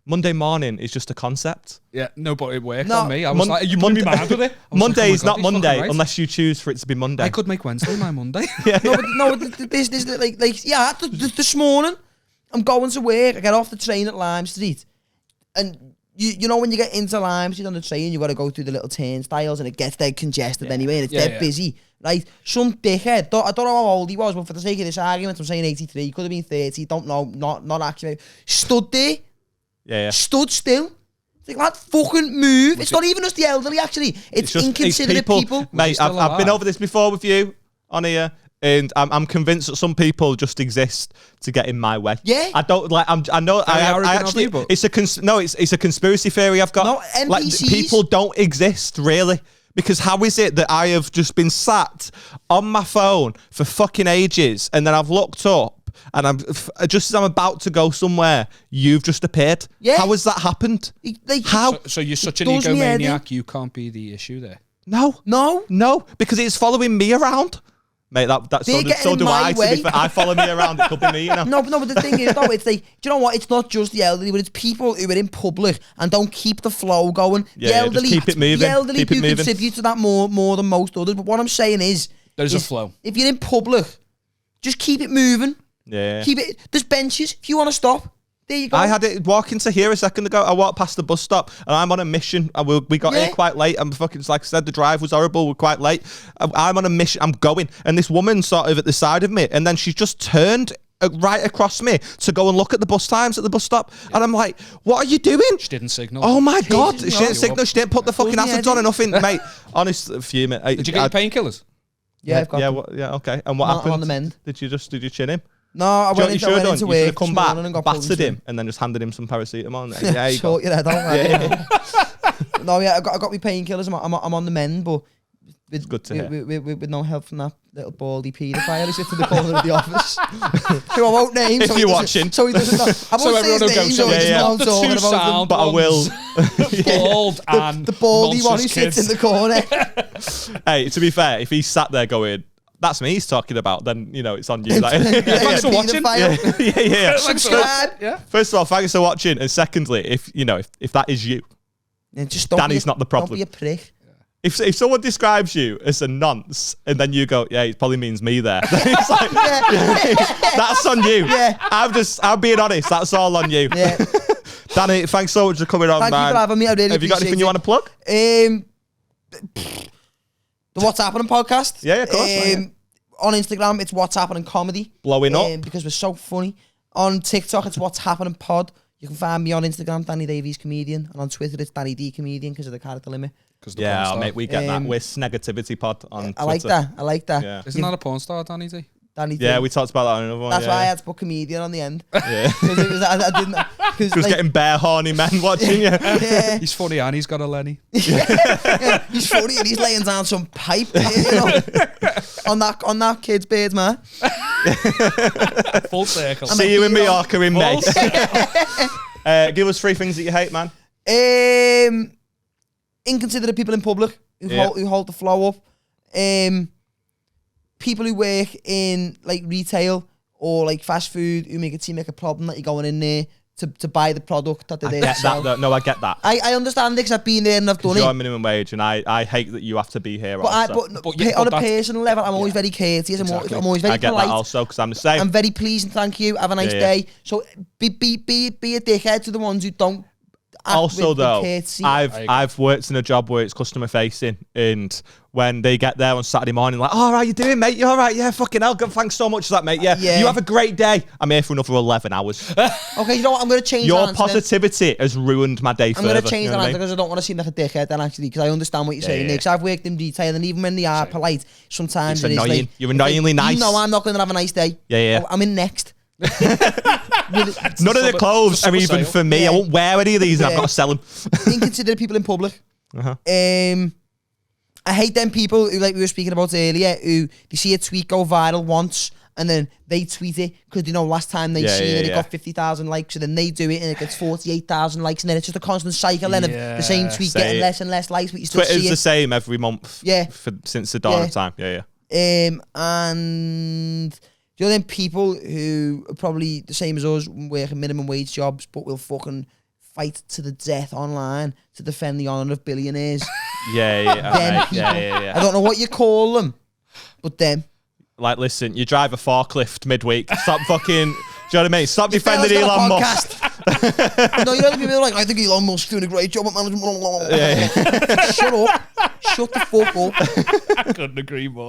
A: Monday morning is just a concept.
C: Yeah, no, but it worked
B: No,
C: on me. I was like, you blew me mad with it.
A: Monday is not
C: he's fucking
A: Monday
C: right.
A: unless you choose for it to be Monday.
C: I could make Wednesday my Monday.
B: There's this morning, I'm going to work. I get off the train at Lime Street. And you know when you get into Lime Street on the train, you've got to go through the little turnstiles and it gets dead congested anyway and it's dead busy. Right? Some dickhead, I don't know how old he was, but for the sake of this argument, I'm saying 83. He could have been 30. Don't know. Not accurate. Stood there. Stood still. It's like, that fucking move. It's not even just the elderly, actually. It's just inconsiderate people.
A: Mate, I've been over this before with you on here, and I'm convinced that some people just exist to get in my way.
B: Yeah.
A: I don't like. I know. I actually. It's a conspiracy theory I've got.
B: No, NPCs.
A: Like, people don't exist really. Because how is it that I have just been sat on my phone for fucking ages, and then I've looked up, and I'm just as I'm about to go somewhere, you've just appeared?
B: Yeah.
A: How has that happened? How?
C: So you're such an egomaniac, you can't be the issue there.
A: No, because it's following me around. Mate, that's so do I. To be fair, I follow me around. It could be me, you know.
B: No, but the thing is, though, it's like, do you know what? It's not just the elderly, but it's people who are in public and don't keep the flow going. The elderly,
A: just keep it moving.
B: The elderly do contribute to that more than most others. But what I'm saying is,
C: there's a flow.
B: If you're in public, just keep it moving.
A: Yeah.
B: Keep it. There's benches. If you want to stop, there you go.
A: I had it walking to here a second ago. I walked past the bus stop and I'm on a mission. We got here quite late. I'm fucking, like I said, the drive was horrible. We're quite late. I'm on a mission. I'm going. And this woman sort of at the side of me. And then she just turned right across me to go and look at the bus times at the bus stop. Yeah. And I'm like, what are you doing?
C: She didn't signal.
A: Oh my God. She didn't signal. She didn't put the fucking hazards on or nothing. Mate, honest, a few minutes.
C: Did you get your painkillers?
B: Yeah, I've got them.
A: Yeah, okay. And what happened?
B: I'm on the mend.
A: Did you chin him?
B: No, I went into work.
A: You should have come back, battered him, and then just handed him some paracetamol. Yeah, you
B: sort your head out. No, yeah, I got my painkillers. I'm on the mend, but
A: it's good to hear.
B: With no help from that little baldy paedophile who sits in the corner of the office, who I won't name.
A: If you're watching,
B: so he doesn't know. I won't say his name, so he doesn't know I'm talking about him.
A: But I will.
C: Bald and
B: the baldy one who sits in the corner.
A: Hey, to be fair, if he's sat there going, that's me he's talking about, then, you know, it's on you.
C: Thanks for watching.
A: Yeah.
B: Subscribe.
A: First of all, thanks for watching. And secondly, if that is you,
B: just
A: Danny's not the problem.
B: Don't be a prick.
A: If someone describes you as a nonce and then you go, yeah, it probably means me there. It's like, that's on you.
B: Yeah.
A: I'm being honest. That's all on you.
B: Yeah.
A: Danny, thanks so much for coming on, man.
B: Thank you for having me. I really
A: Have you got anything you want to plug?
B: The What's Happening podcast.
A: Yeah, of course.
B: On Instagram, it's What's Happening Comedy.
A: Blowing up.
B: Because we're so funny. On TikTok, it's What's Happening Pod. You can find me on Instagram, Danny Davies Comedian. And on Twitter, it's Danny D Comedian because of the character limit.
A: Yeah, mate, we get that. We're Negativity Pod on Twitter.
B: I like that.
C: Yeah. Isn't that a porn star, Danny D?
A: Yeah, we talked about that on another one.
B: That's why I had to put comedian on the end.
A: Yeah.
B: Because I didn't.
A: Because like, getting bare horny men watching you.
B: Yeah.
C: He's funny and he's got a Lenny.
B: Yeah, he's funny and he's laying down some pipe, you know, on that kid's beard, man.
C: Full circle.
A: See you in Mallorca in May. Give us 3 things that you hate, man.
B: Inconsiderate people in public who hold the flow up. People who work in like retail or like fast food who make it seem like a problem that you're going in there to buy the product that they're there to sell.
A: No, I get that.
B: I understand it because I've been there and I've done it.
A: You're on minimum wage and I hate that you have to be here
B: but on a personal level, I'm always very courteous.
C: Exactly.
B: I'm always very polite.
A: I get that also because I'm the same.
B: I'm very pleased and thank you. Have a nice day. So be a dickhead to the ones who don't.
A: Also, though, I've worked in a job where it's customer facing, and when they get there on Saturday morning, like, oh, how are you doing, mate? You all right? Yeah, fucking hell. Thanks so much for that, mate. Yeah. You have a great day. I'm here for another 11 hours.
B: Okay, you know what? I'm going to change
A: your positivity has ruined my day further.
B: I'm going to change that answer because I don't want to seem like a dickhead then, actually, because I understand what you're saying, Nick. I've worked in retail, and even when they are polite, sometimes
A: it's annoying. You're annoyingly nice.
B: You know I'm not going to have a nice day.
A: Yeah.
B: I'm in next.
A: None of the clothes are even for me. I won't wear any of these and I've got to sell them.
B: Inconsiderate people in public. I hate them people who, like we were speaking about earlier, who they see a tweet go viral once and then they tweet it because you know last time they seen it, it
A: yeah.
B: got 50,000 likes, and then they do it and it gets 48,000 likes, and then it's just a constant cycle then of the same tweet getting less and less likes, but you still
A: Twitter's
B: see it.
A: the same every month.
B: Yeah.
A: Since the dawn of time. Yeah.
B: And the other people who are probably the same as us, working minimum wage jobs, but will fucking fight to the death online to defend the honour of billionaires. Them people.
A: Yeah.
B: I don't know what you call them, but them.
A: Like, listen, you drive a forklift midweek. Stop fucking. Do you know what I mean? Stop defending Elon Musk.
B: No, you know the people are like, I think Elon Musk's doing a great job at management. Shut up. Shut the fuck up.
C: I couldn't agree more.